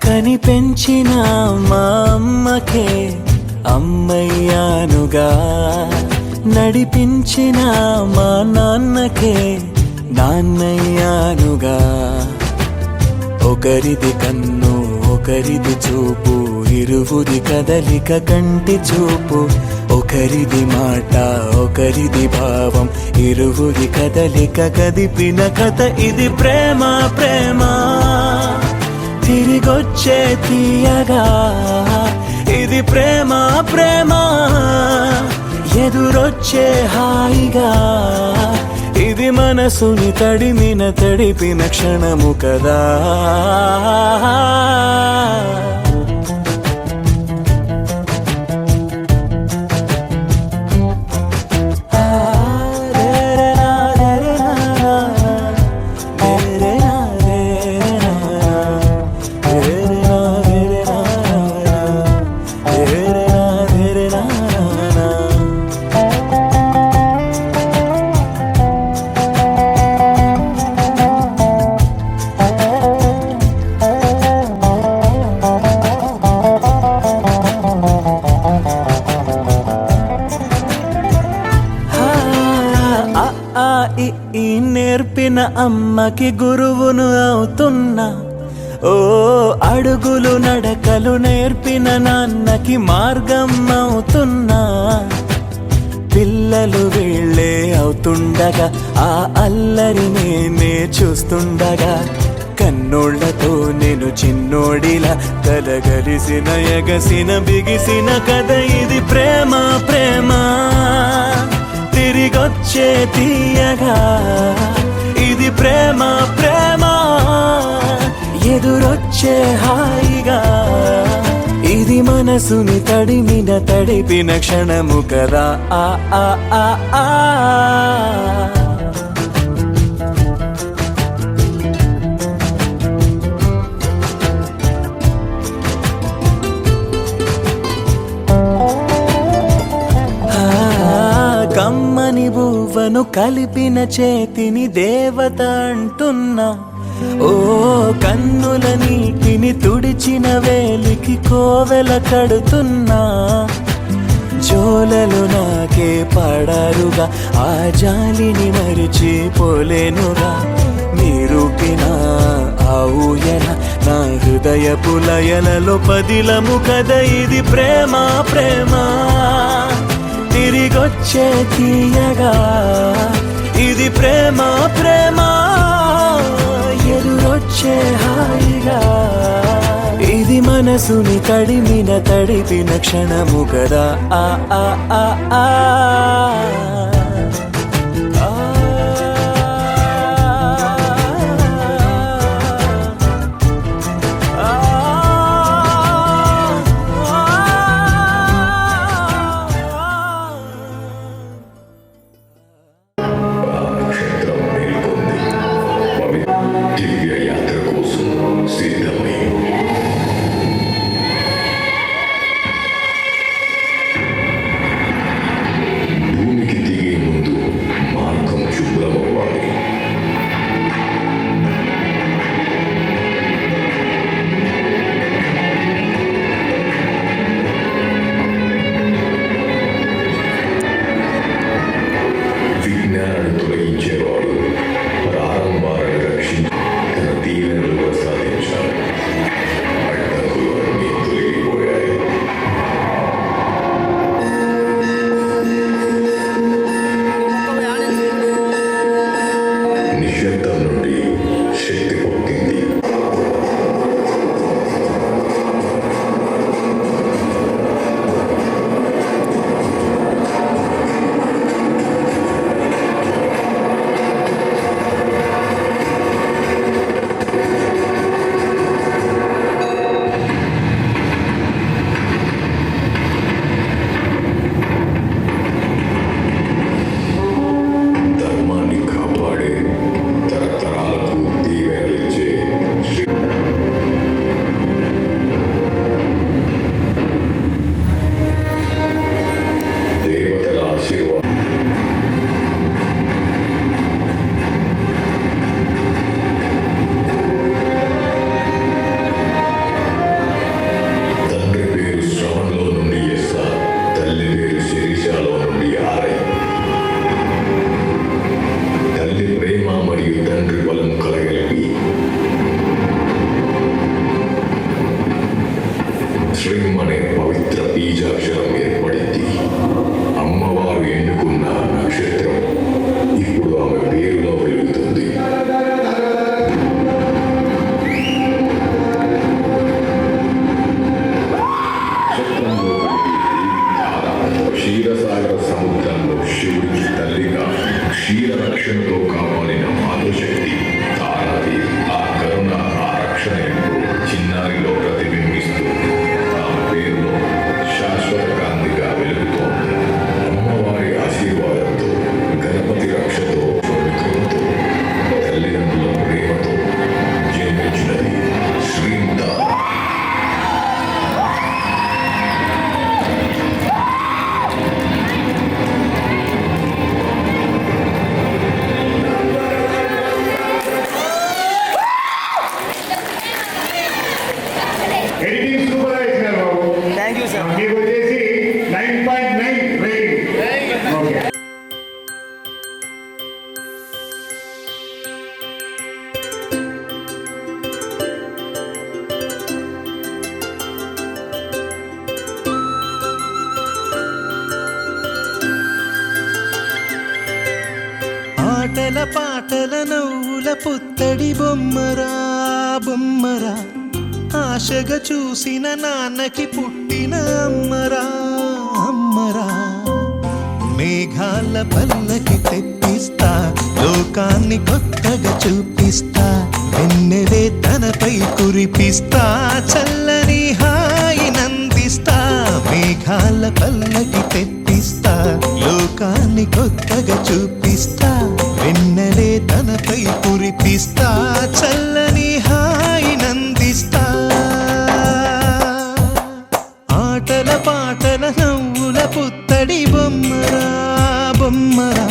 కని పెంచిన మా అమ్మకే అమ్మయ్యానుగా నడిపించిన మా నాన్నకే నాన్నయ్యానుగా ఒకరిది కన్ను ఒకరిది చూపు ఇరువురి కదలిక కంటి చూపు ఒకరిది మాట ఒకరిది భావం ఇరువురి కదలిక కదిపిన కథ ఇది ప్రేమ ప్రేమ తిరిగొచ్చే తీయగా ఇది ఇది ప్రేమ ప్రేమ ఎదురొచ్చే హాయిగా ఇది మనసుని తడిపిన క్షణము కదా ఈ నేర్పిన అమ్మకి గురువును అవుతున్నా ఓ అడుగులు నడకలు నేర్పిన నాన్నకి మార్గం అవుతున్నా పిల్లలు వీళ్ళే అవుతుండగా ఆ అల్లరి నేనే చూస్తుండగా కన్నోళ్లతో నేను చిన్నోడిలా కలగలిసిన ఎగసిన బిగిసిన కథ ఇది ప్రేమ ప్రేమ తిరిగొచ్చే తీయగా ఇది ప్రేమ ప్రేమ ఎదురొచ్చే హాయిగా ఇది మనసుని తడిపిన క్షణము కదా ఆ ఆ ఆ ఆ కమ్మని బువ్వను కలిపిన చేతిని దేవత అంటున్నా ఓ కన్నుల నీటిని తుడిచిన వేలికి కోవెల కడుతున్నా జోలలు నాకే పడారుగా ఆ జాలిని మరిచిపోలేనుగా మీరుపిన ఆ ఊయల నా హృదయపు లయలలో పదిలము కదా ఇది ప్రేమ ప్రేమ తిరిగొచ్చే తీయగా ఇది ప్రేమ ప్రేమ ఎదురొచ్చే హాయిగా ఇది మనసుని తడిపిన క్షణము కదా ఆ ఆ ఆ ఆ
దివ్యయాత్ర కోసం సిద్ధమై క్షీరసాగర సముద్రంలో శివుడికి తల్లిగా క్షీర రక్షణతో కాపాడిన మాతృశక్తి తారాదేవి. ఆ కరుణ, ఆ రక్షణ ఎప్పుడు చిన్నారిలో ప్రతిబింబిస్తూ ఆమె పేరులో శాశ్వత కాంతిగా వెలుగుతోంది. అమ్మవారి ఆశీర్వాదంతో, గణపతి రక్షతో, మిత్రులతో, తల్లిదండ్రుల ప్రేమతో జన్మించినది శ్రీంత.
ఎడిటింగ్ సూపర్ ఇచ్చినారు బాబు.
Thank you sir.
మీకు వచ్చేసి 9.9 రేటింగ్. ఓకే.
ఆటల పాటల నవ్వుల పుత్తడి బొమ్మరా బొమ్మరా, ఆశగా చూసిన నాన్నకి పుట్టిన అమ్మరా అమ్మరా. మేఘాల పల్లకి తెప్పిస్తా, లోకాన్ని కొత్తగా చూపిస్తా, వెన్నెలే తనపై కురిపిస్తా, చల్లని హాయి నందిస్తా. మేఘాల పల్లకి తెప్పిస్తా, లోకాన్ని కొత్తగా చూపిస్తా, వెన్నెలే తనపై కురిపిస్తా, చల్లని హాయి నందిస్తా. ఆటల పాటల నవ్వుల పుత్తడి బొమ్మరా బొమ్మరా,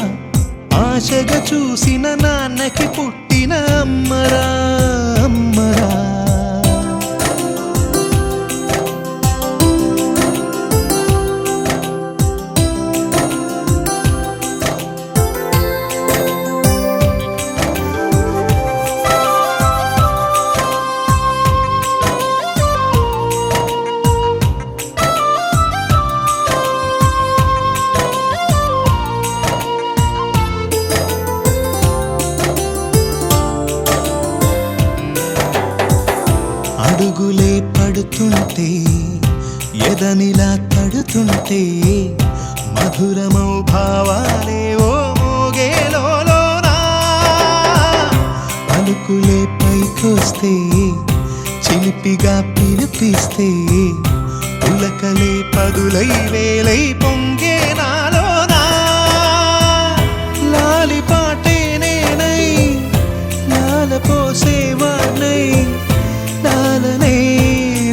ఆశగా చూసిన నాన్నకి పుట్టిన అమ్మరా అమ్మరా. అడుగులే పడుతుంటే, ఎదనిలా తడుతుంటే, మధురమౌ భావాలే ఓ మోగేలోనా. పలుకులే పైకొస్తే, చిలిపిగా పిలిపిస్తే, పులకలే పదులై వేలై పొంగే నాలోనా. లాలి పాటే నేనై, లాల పోసేవాణ్ణై, లాలనే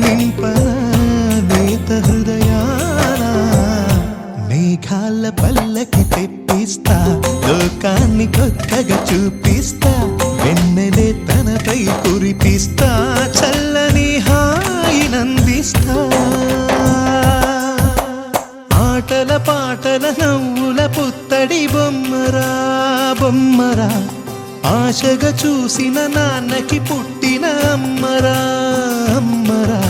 నింపనా నేత హృదయాన. మేఘాల పల్లకి తెప్పిస్తా, లోకాన్ని కొత్తగా చూపిస్తా, వెన్నెలే తనపై కురిపిస్తా, చల్లని హాయి నందిస్తా. ఆటల పాటల నవ్వుల పుత్తడి బొమ్మరా బొమ్మరా, ఆశగా చూసిన నాన్నకి పుట్టిన అమ్మరా అమ్మరా.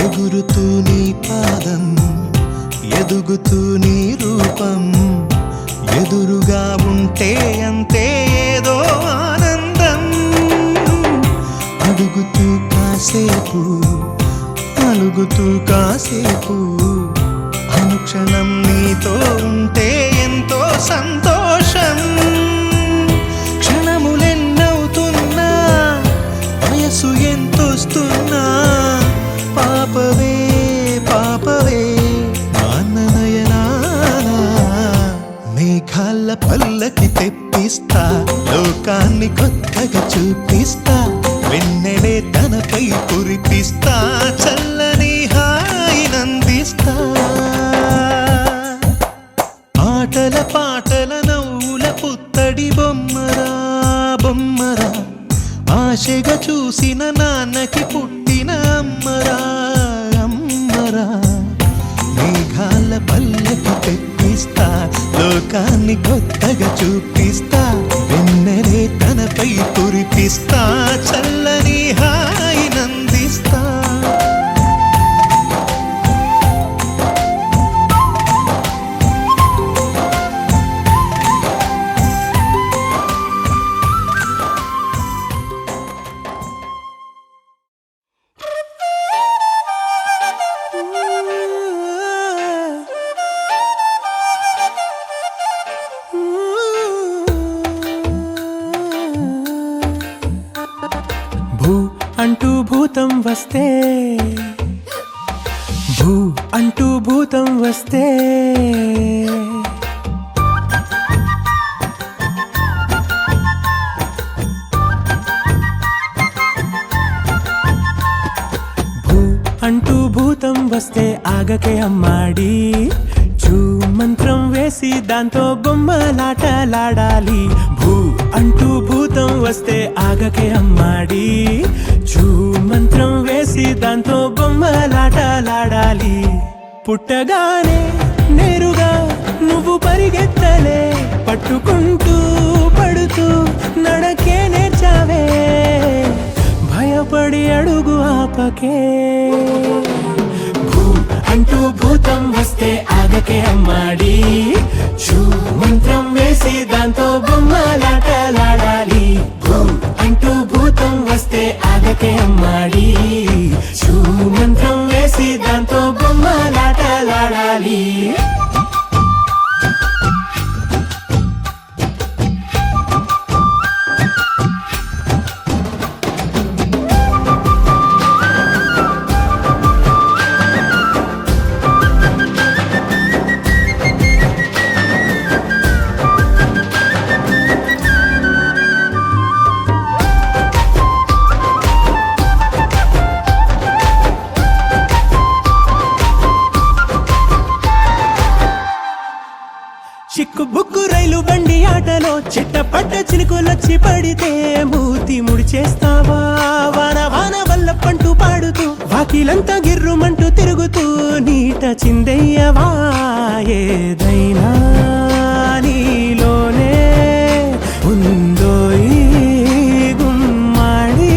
ఎగురుతూ నీ పాదం, ఎదుగుతూ నీ రూపం, ఎదురుగా ఉంటే అంతే ఏదో ఆనందం. అడుగుతూ కాసేపు, అలుగుతూ కాసేపు, అనుక్షణం నీతో ఉంటే ఎంతో సంతోషం. క్షణములెన్నవుతున్నా, వయసు ఎంతొస్తున్నా, పాపవే పాపవే నాన్ననయనానా. మేఘాల పల్లకి తెప్పిస్తా, లోకాన్ని కొత్తగా చూపిస్తా, వెన్నెలే తనపై కురిపిస్తా, చల్లని హాయి నందిస్తా. ఆటల పాటల నవ్వుల పుత్తడి బొమ్మరా బొమ్మరా, ఆశగా చూసిన నాన్నకి పుట్టిన అమ్మరా అమ్మరా. మేఘాల పల్ల పల్లకి తెప్పిస్తా లోకాన్ని కొత్తగా చూపిస్తా వెన్నెలే తనపై కురిపిస్తా చల్లని హాయి నందిస్తా
భూ అంటూ భూతం వస్తే భూ అంటూ భూతం వస్తే భూ అంటూ భూతం వస్తే ఆగకే అమ్మాడి చూ మంత్రం వేసి దాంతో బొమ్మలాటలాడాలి భూ అంటూ భూతం వస్తే ఆగకే అమ్మాడి చూ మంత్రం వేసి దాంతో బొమ్మలాటలాడాలి పుట్టగానే నేరుగా నువ్వు పరిగెత్తలే పట్టుకుంటూ పడుతూ నడకే నేర్చావే భయపడి అడుగు ఆపకే భూ అంటూ భూతం వస్తే ఆగకే అమ్మాడి చూ మంత్రం వేసి దాంతో బొమ్మలాటలాడాలి భూ అంటూ భూతం వస్తే ఆగకే అమ్మాడి చూ మంత్రం వేసి దాంతో బొమ్మలాటలాడాలి చిక్కు బుక్కు రైలు బండి ఆటలో చిట్టపట్ట చినుకులొచ్చి పడితే మూతి ముడిచేస్తావా వాన వాన వల్ల పంటూ పాడుతూ వాకిలంతా గిర్రుమంటూ తిరుగుతూ నీట చిందయ్యవా ఏదైనా నీలోనే ఉందో ఈ గుమ్మాడి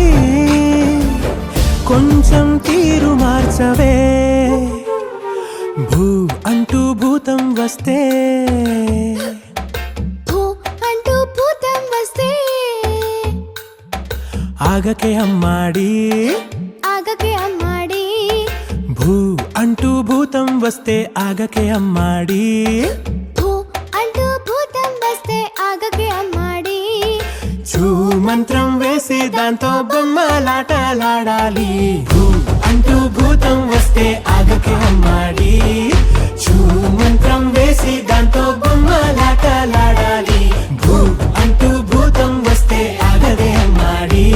కొంచెం తీరు మార్చవే భూ అంటూ భూతం వస్తే
భూ అంటూ భూతం వస్తే
ఆగకే అమ్మాడి
ఆగకే అమ్మాడి
భూ అంటూ భూతం వస్తే ఆగకే అమ్మాడి
భూ అంటూ భూతం వస్తే ఆగకే అమ్మాడి
చూ మంత్రం వేసి దాంతో బొమ్మలాటలాడాలి భూ అంటూ భూతం వస్తే ఆగకే అమ్మాడి చూ మంత్రం వేసి దాంతో బొమ్మలాటలాడాలి భూ అంటూ భూతం వస్తే ఆగదే అమ్మాడి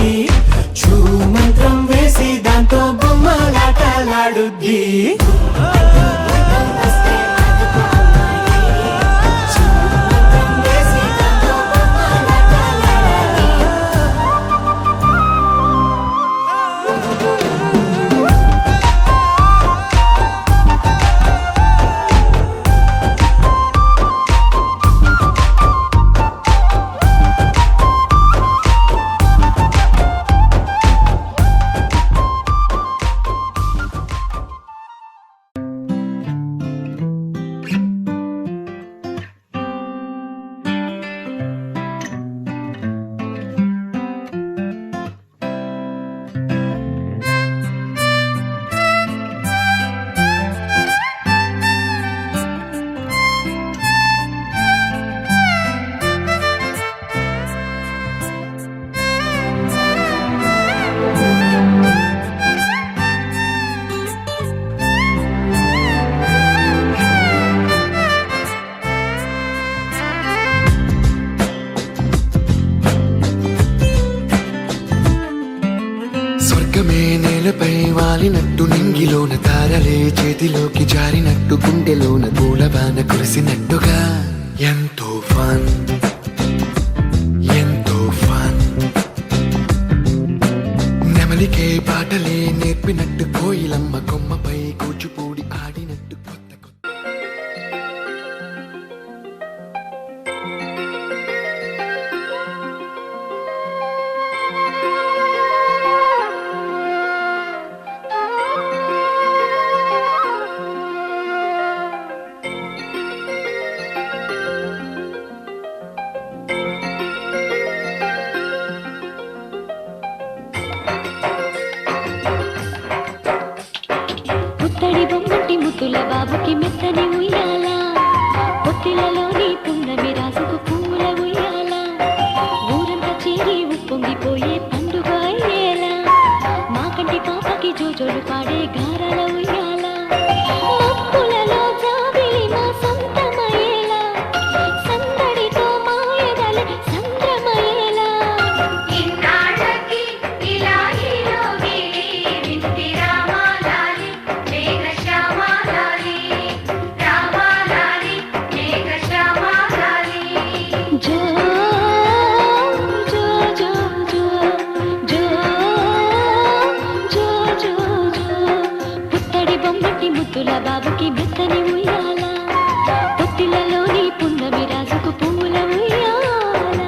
చూ మంత్రం వేసి దాంతో బొమ్మలాటలాడుద్ది
స్వర్గమే నేలపై వాలినట్టు నింగిలోన తారలే చేతిలోకి జారినట్టు గుండెలోన పూలవాన కురిసినట్టుగా ఎంతో ఫన్ ఎంతో ఫన్ నెమలికే పాటలే నేర్పినట్టు కోయిలమ్మ కొమ్మపై కూచిపూడి ఆడినట్టు కొత్త కొత్త
ముద్దుల బాబుకి మెత్తని ఉయ్యాల పొత్తిలలోని పున్నమి రాసుకు పూల ఉయ్యాల ఊరంతా చేరి ఉప్పొంగిపోయే పండుగ అయ్యేలా మా కంటి పాపకి జోజోలు పాడే గారాల ఉయ్యాల మబ్బులలో జాబిలి మా సొంతమయ్యేలా సందడితో మాయదలి సంద్రమయ్యేలా
ఇన్నాళ్ళకి ఇలా ఈలోగి వింటి రామాలాలి మేఘశ్యామాలాలి రామాలాలి మేఘశ్యామాలాలి
జో జో జో జో జో జో జో జో పుత్తడి బొమ్మటి ముద్దుల బాబుకి మెత్తని ఉయ్యాల పొత్తిలలోని పున్నమి రాసుకు పువ్వుల ఉయ్యాల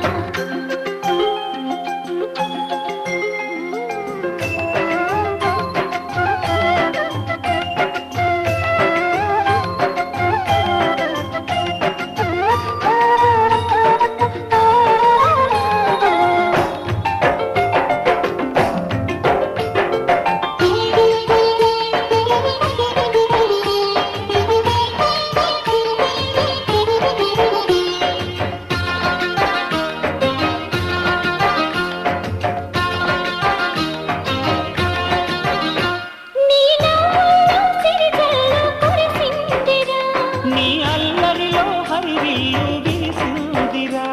నీ నవ్వులో సిరిజల్లు కురిసిందిరా
నీ అల్లరిలో హరివిల్లు వీసిందిరా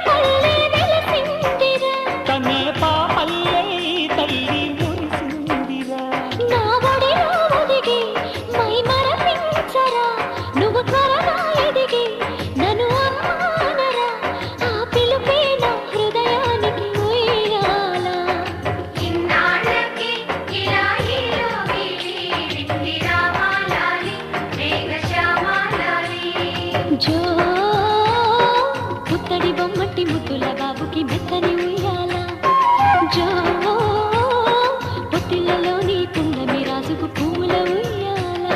పల్లె వెలసిందిరా
తనే పాపల్లే ఈ తల్లి మురిసిందిరా
నా ఒడిలో ఒదిగి మై మరపించరా నువ్వు త్వరగా ఎదిగి నన్ను అమ్మానరా ఆ పిలుపే నా హృదయానికి ఉయ్యాల
ఇన్నాళ్ళకి ఇలా ఈలోగి వింటి రామాలాలి మేఘశ్యామాలాలి
జో పుత్తడి బొమ్మటి ముద్దుల బాబుకి మెత్తని ఉయ్యాల జో పొత్తిళ్ళలోని పున్నమి రాసుకు పూల ఉయ్యాల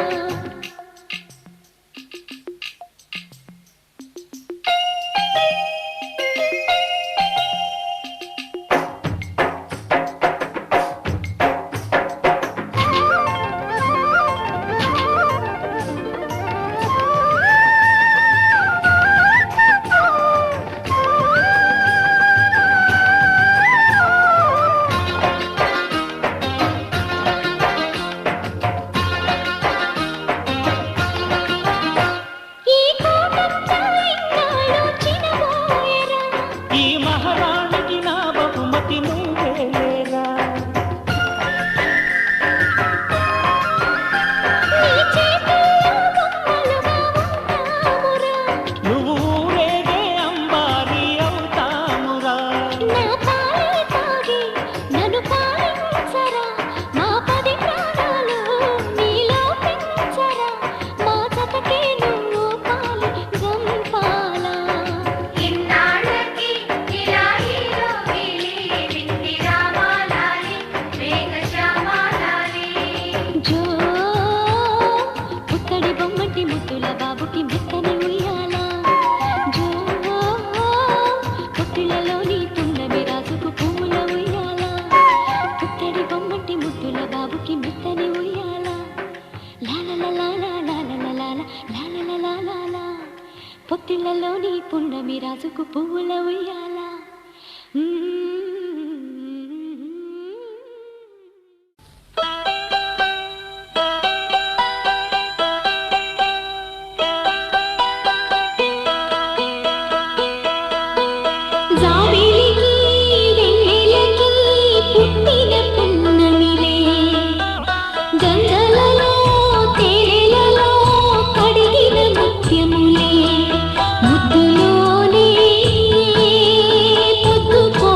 ఈ కోటంతా ఇన్నాళ్ళు చినబోయెరా
ఈ మహారాణికి నా బహుమతి నువ్వేరా
నీ చేతుల్లో బొమ్మలుగా ఉంటామురా
నువ్వు ఊరేగే అంబారి అవుతామురా
నా పాలే తాగి నన్ను పాలించరా మా 10 ప్రాణాలు నీలో పెంచరా మా జతకే నువ్వు పాలి గంపాలా
ఇన్నాళ్ళకి ఇలా ఈలోగి వింటి రామాలాలి మేఘశ్యామాలాలి
జో పుత్తడి బొమ్మటి ముద్దుల బాబుకి మెత్తని ఉయ్యాల జో పొత్తిళ్ళలోని పున్నమి రాసుకు పువ్వుల ఉయ్యాల పుత్తడి బొమ్మటి ముద్దుల బాబుకి మెత్తని ఉయ్యాల లాలలలాలలాలలలాలలలాలలా పొత్తిళ్ళలోని పున్నమి రాసుకు పువ్వుల ఉయ్యాల జాబిలికి వెన్నెలకి పుట్టిన పున్నమిలే గంగలలో తేనెలలో కడిగిన ముత్యములే ముద్దులోనే పొద్దుకో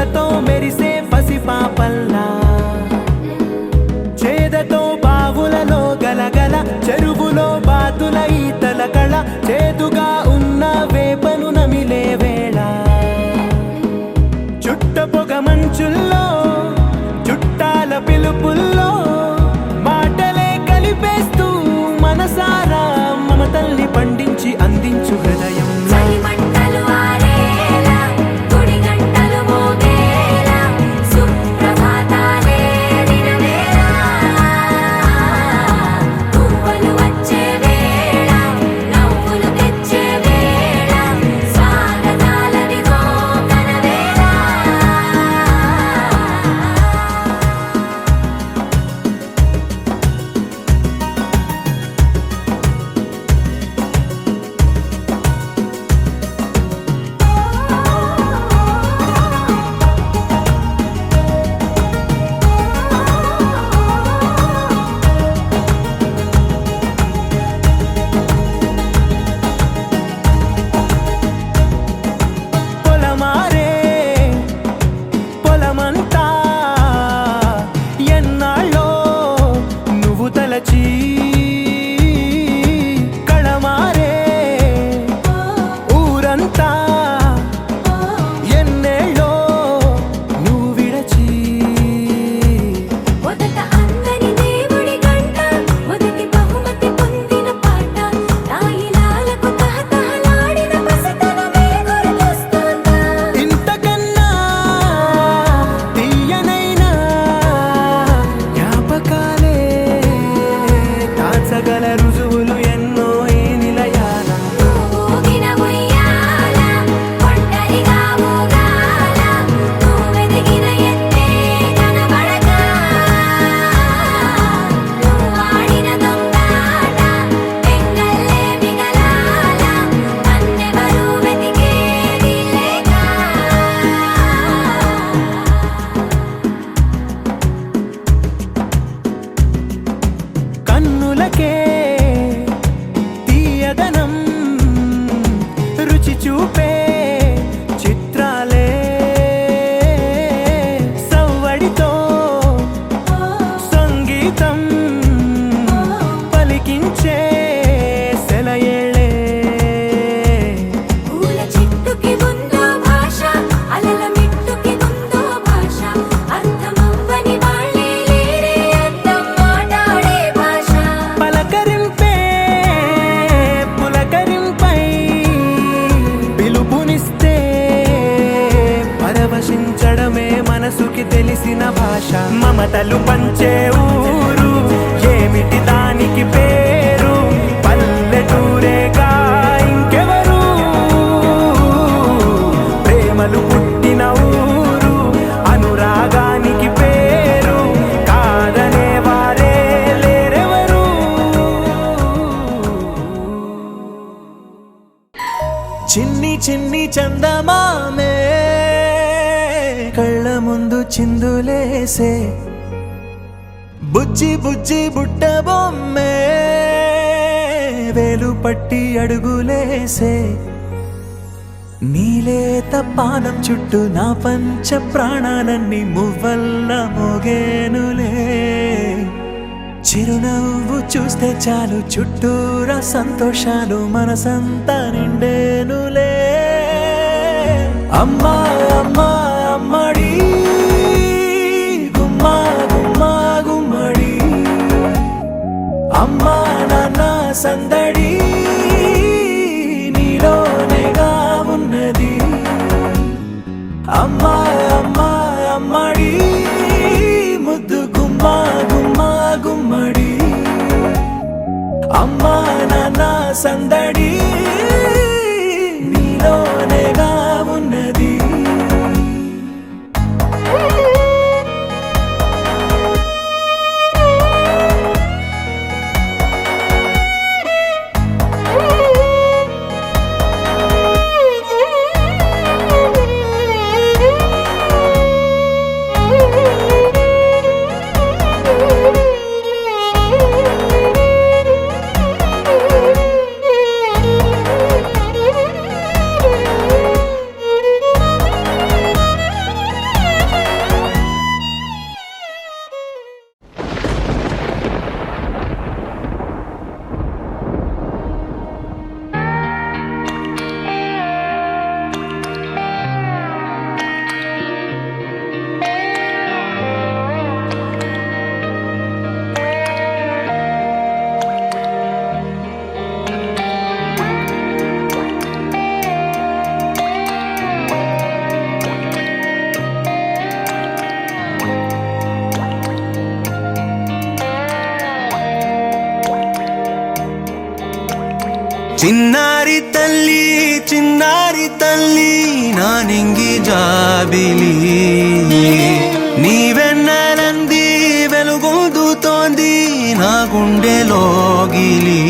ప్రేమతో మెరిసే పసిపాపల్లా చేదతో బావులలో గలగల చెరువులో బాతుల ఈతల కళ చేదుగా ఉన్న వేపను నమిలే వేళ చుట్ట పొగ మంచుల్లో చుట్టాల పిలుపుల్లో మాటలే కలిపేస్తూ మనసారా మమతల్ని పండించి అందించు హృదయం
చలిమంటలు ఆరేలా గుడి గంటలు మోగేలా సుప్రభాతాలే దినవేళ పువ్వులు వచ్చే వేళ నవ్వులు తెచ్చే వేళ స్వాగతాలదిగో కనవేళ
పొలమారే పొలమంతా ఎన్నాళ్ళో నువ్వు తలచి కళమారే ఊరంతా ఎన్నేళ్ళో నువ్వు విడచి
మొదట అందని దేవుడి గంట మొదటి బహుమతి పొందిన పాట తాయిలాలకు తహతహలాడిన పసితనమే గుర్తొస్తుందా
ఇంతకన్నా తీయనైనా జ్ఞాపకాలే దాచగల రుజువులు ఎన్నో ఈ నిలయాల
ఊగిన ఉయ్యాల ఒంటరిగా ఊగాల నువ్వెదిగిన ఎత్తే కనబడక నువ్వాడిన దొంగాట పెంగల్లే మిగలాల నన్నెవరూ వెతికేది లేక
కన్నులకే తీయదనం రుచి చూపే చిత్రాలే సవ్వడితో సంగీతం పలికించే సెలయేళ్ళే
పూల చెట్టుకి ఉందో భాష అలల మిట్టుకి ఉందో భాష అర్థమవ్వని వాళ్ళే లేరే అర్థం మాట్లాడే భాష
పలకరింపే పులకరింపై పిలుపునిస్తే పరవశించడమే మనసుకి తెలిసిన భాష మమతలు పంచే ఊరు ఏమిటి దానికి పేరు పల్లెటూరేగా ఇంకెవరు ప్రేమలు పుట్టిన ఊరు అనురాగానికి పేరు కాదనే వారే లేరెవరు చిన్ని చిన్ని చందమామే కళ్ళ ముందు చిందులేసే బుజ్జి బుజ్జి బుట్ట బొమ్మే వేలు పట్టి అడుగులేసే నీలేత పానం చుట్టూ నా పంచ ప్రాణాలన్నీ మువ్వల్ల మోగేనులే చిరునవ్వు చూస్తే చాలు చుట్టూరా సంతోషాలు మనసంతా నిండేనులే అమ్మా అమ్మా అమ్మడి గుమ్మా గుమ్మా గుమ్మడి అమ్మా నాన్న సందడి నీలోనేగా ఉన్నది అమ్మా అమ్మా అమ్మడి ముద్దు గుమ్మా గుమ్మా గుమ్మడి అమ్మా నాన్న సందడి నీలోనేగా ఉన్నది
చిన్నారి తల్లి నా నింగి జాబిలి నీ వెన్నెలంది వెలుగొందుతోంది నా గుండెలోగిలి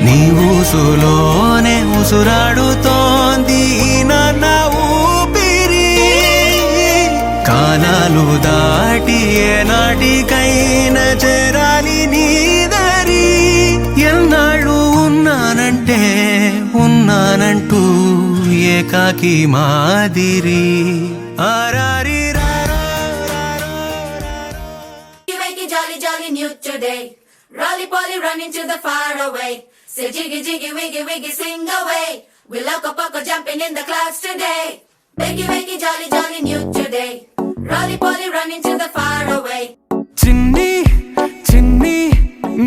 నీ ఊసులోనే ఉసురాడుతోంది నా ఊపిరి కాలాలు దాటి ఏనాటికైనా చేరాలి నీ దరి ఎన్నాళ్ళు ఉన్నానంటూ ఏకాకి మాదిరి ఆరారి
Wakey, jolly, jolly new today. Rolly polly running to the far away. Say jiggy, jiggy, wiggy, wiggy, sing away. We loco poco jumping in the clouds today. Wakey, wakey, jolly, jolly new today. Rolly polly running to the far away.
చిన్ని చిన్ని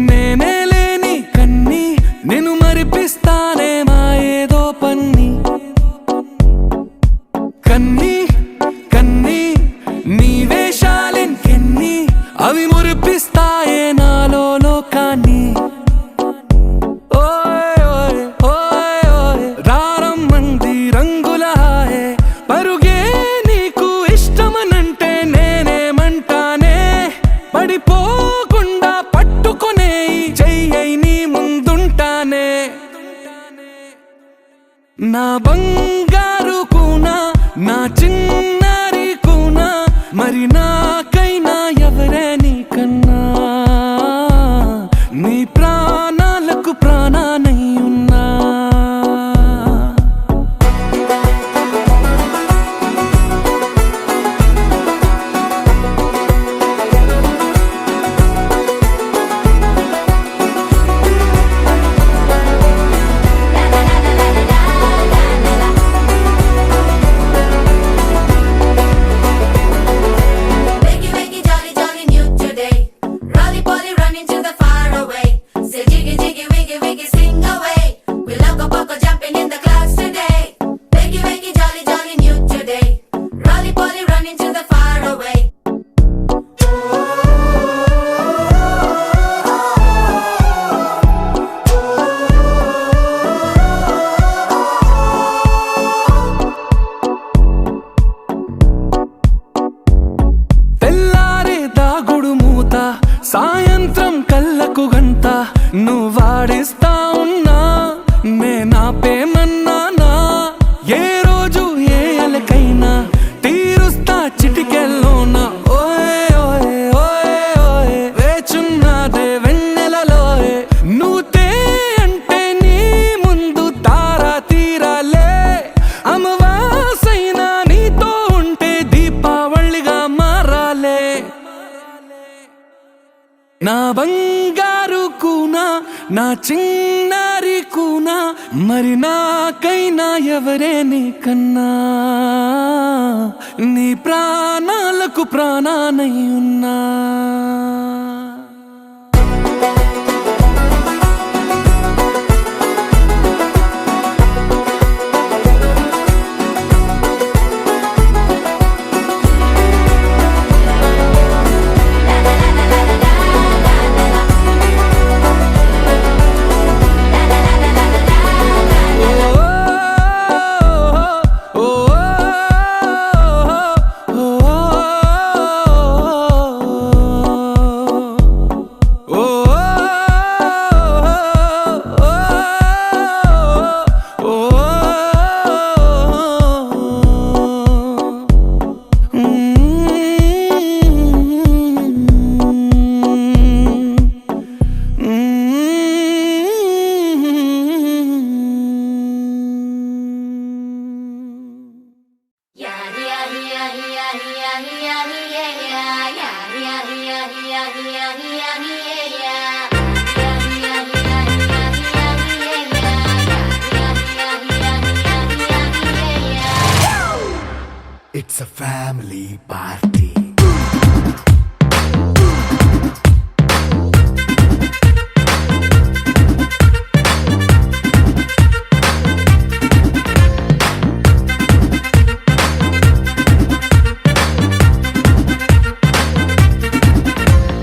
నేనే లేని కన్ని నేను మరిపిస్తానే మా ఏదో పన్ని కన్ని కన్ని నీ వేషాలెంకెన్ని అవి మురిపిస్తాయే నాలో లోకాన్ని ఓయ్ ఓయ్ ఓయ్ ఓయ్ రారమ్మంది రంగుల హాయే పరుగే నీకు ఇష్టమనంటే నేనేమంటానే పడిపోకుండా పట్టుకునే చెయ్యై నీ ముందుంటానే నా బంగారు కూనా నా చిన్నారి కూనా మరి నాకైనా ఎవరే నీకన్నా నీ ప్రాణాలకు ప్రాణానై ఉన్నా
Wakey, wakey, jolly, jolly new today. Rolly polly running to the far away. Say jiggy, jiggy, wiggy, wiggy, sing away. We loco poco jumping in the clouds today. Wakey, wakey, jolly, jolly new today. Rolly polly running to the far away.
తెల్లారే దాగుడు మూత సాయంత్రం కళ్ళకు గంట నువ్వాడిస్తా ఉన్నా నేనాపేమన్నానా ఏ రోజు ఏ అలకైనా తీరుస్తా చిటికెల్లోనా ఓయ్ ఓయ్ ఓయ్ ఓయ్ వేచున్నదే వెన్నెలలోయే నువ్వుతే అంటే నీ ముందు తారా తీరాలే అమవాసైనా నీతో ఉంటే దీపావళిగా మారాలే నా బంగారు కూనా నా చిన్నారి కూనా మరి నాకైనా ఎవరే నీకన్నా నీ ప్రాణాలకు ప్రాణానై ఉన్నా
It's a family party.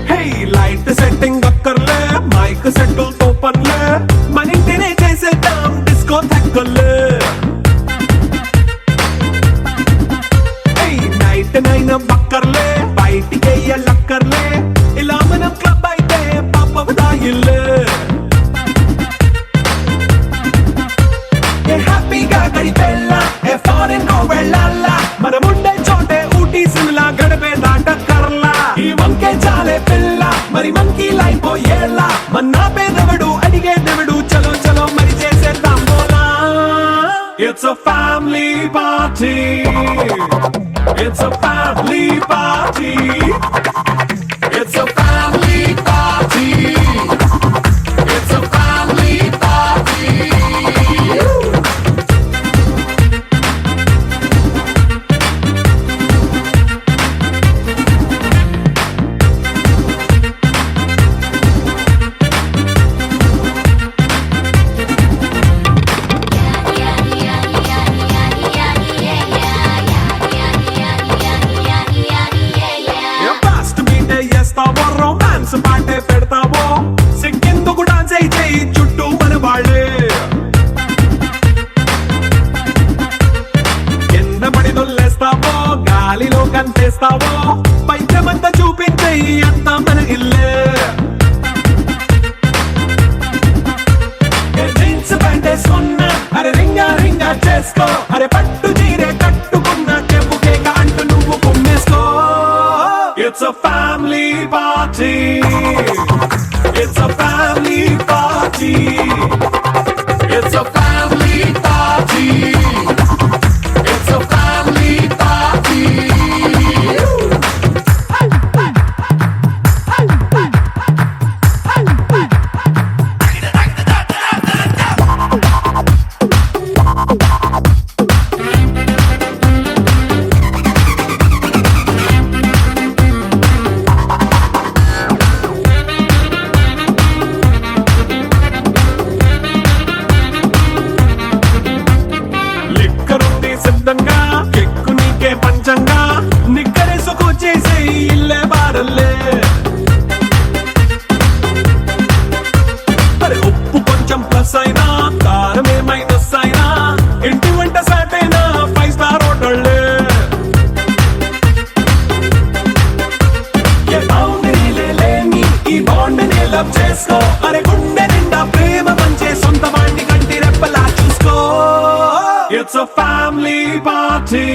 Hey light setting అక్కర్లే మైక్ సెట్టులతో పనిలే మన ఇంటిని
మరి మంకీ లైన్ పోయేలా మన్నా పేదవడు అడిగేదెవడు చలో చలో మరి చేసేద్దాం బోలా It's a family party It's a family party It's a family party It's a family party fast మీటే చేస్తావో రొమాన్స్ పాటే పెడతావో సిగ్గెందుకు డాన్స్ అయి చేయి చుట్టూ మన వాళ్ళే కింద పడి దొల్లేస్తావో గాలిలో కంటేస్తావో పైచమంతా చూపించేయి అంతా మన ఇల్లే జీన్స్ ప్యాంటేసుకున్నా అరే రింగా రింగా చేసుకో అరే పట్టు చీరే కట్టుకున్నా చెప్పు కేక అంటూ నువ్వు కుమ్మేసుకో It's a family party It's a family party It's a family party It's a family party లిక్కరుంది సిద్ధంగా కెక్కు నీకే పంచంగా నిక్కరేసుకు చేసే ఇల్లే బారల్లే మరి ఉప్పు కొంచెం ప్లస్ అయినా కారమే మైనస్ అయినా ఇంటి వంట సాటైనా 5 స్టార్ హోటళ్ళే ఏ బౌండరీలే లేని ఈ బాండ్ని లవ్ చేసుకో అరే గుండె నిండా ప్రేమ పంచే సొంత వాణ్ణి కంటి రెప్పలా చూసుకో It's a family party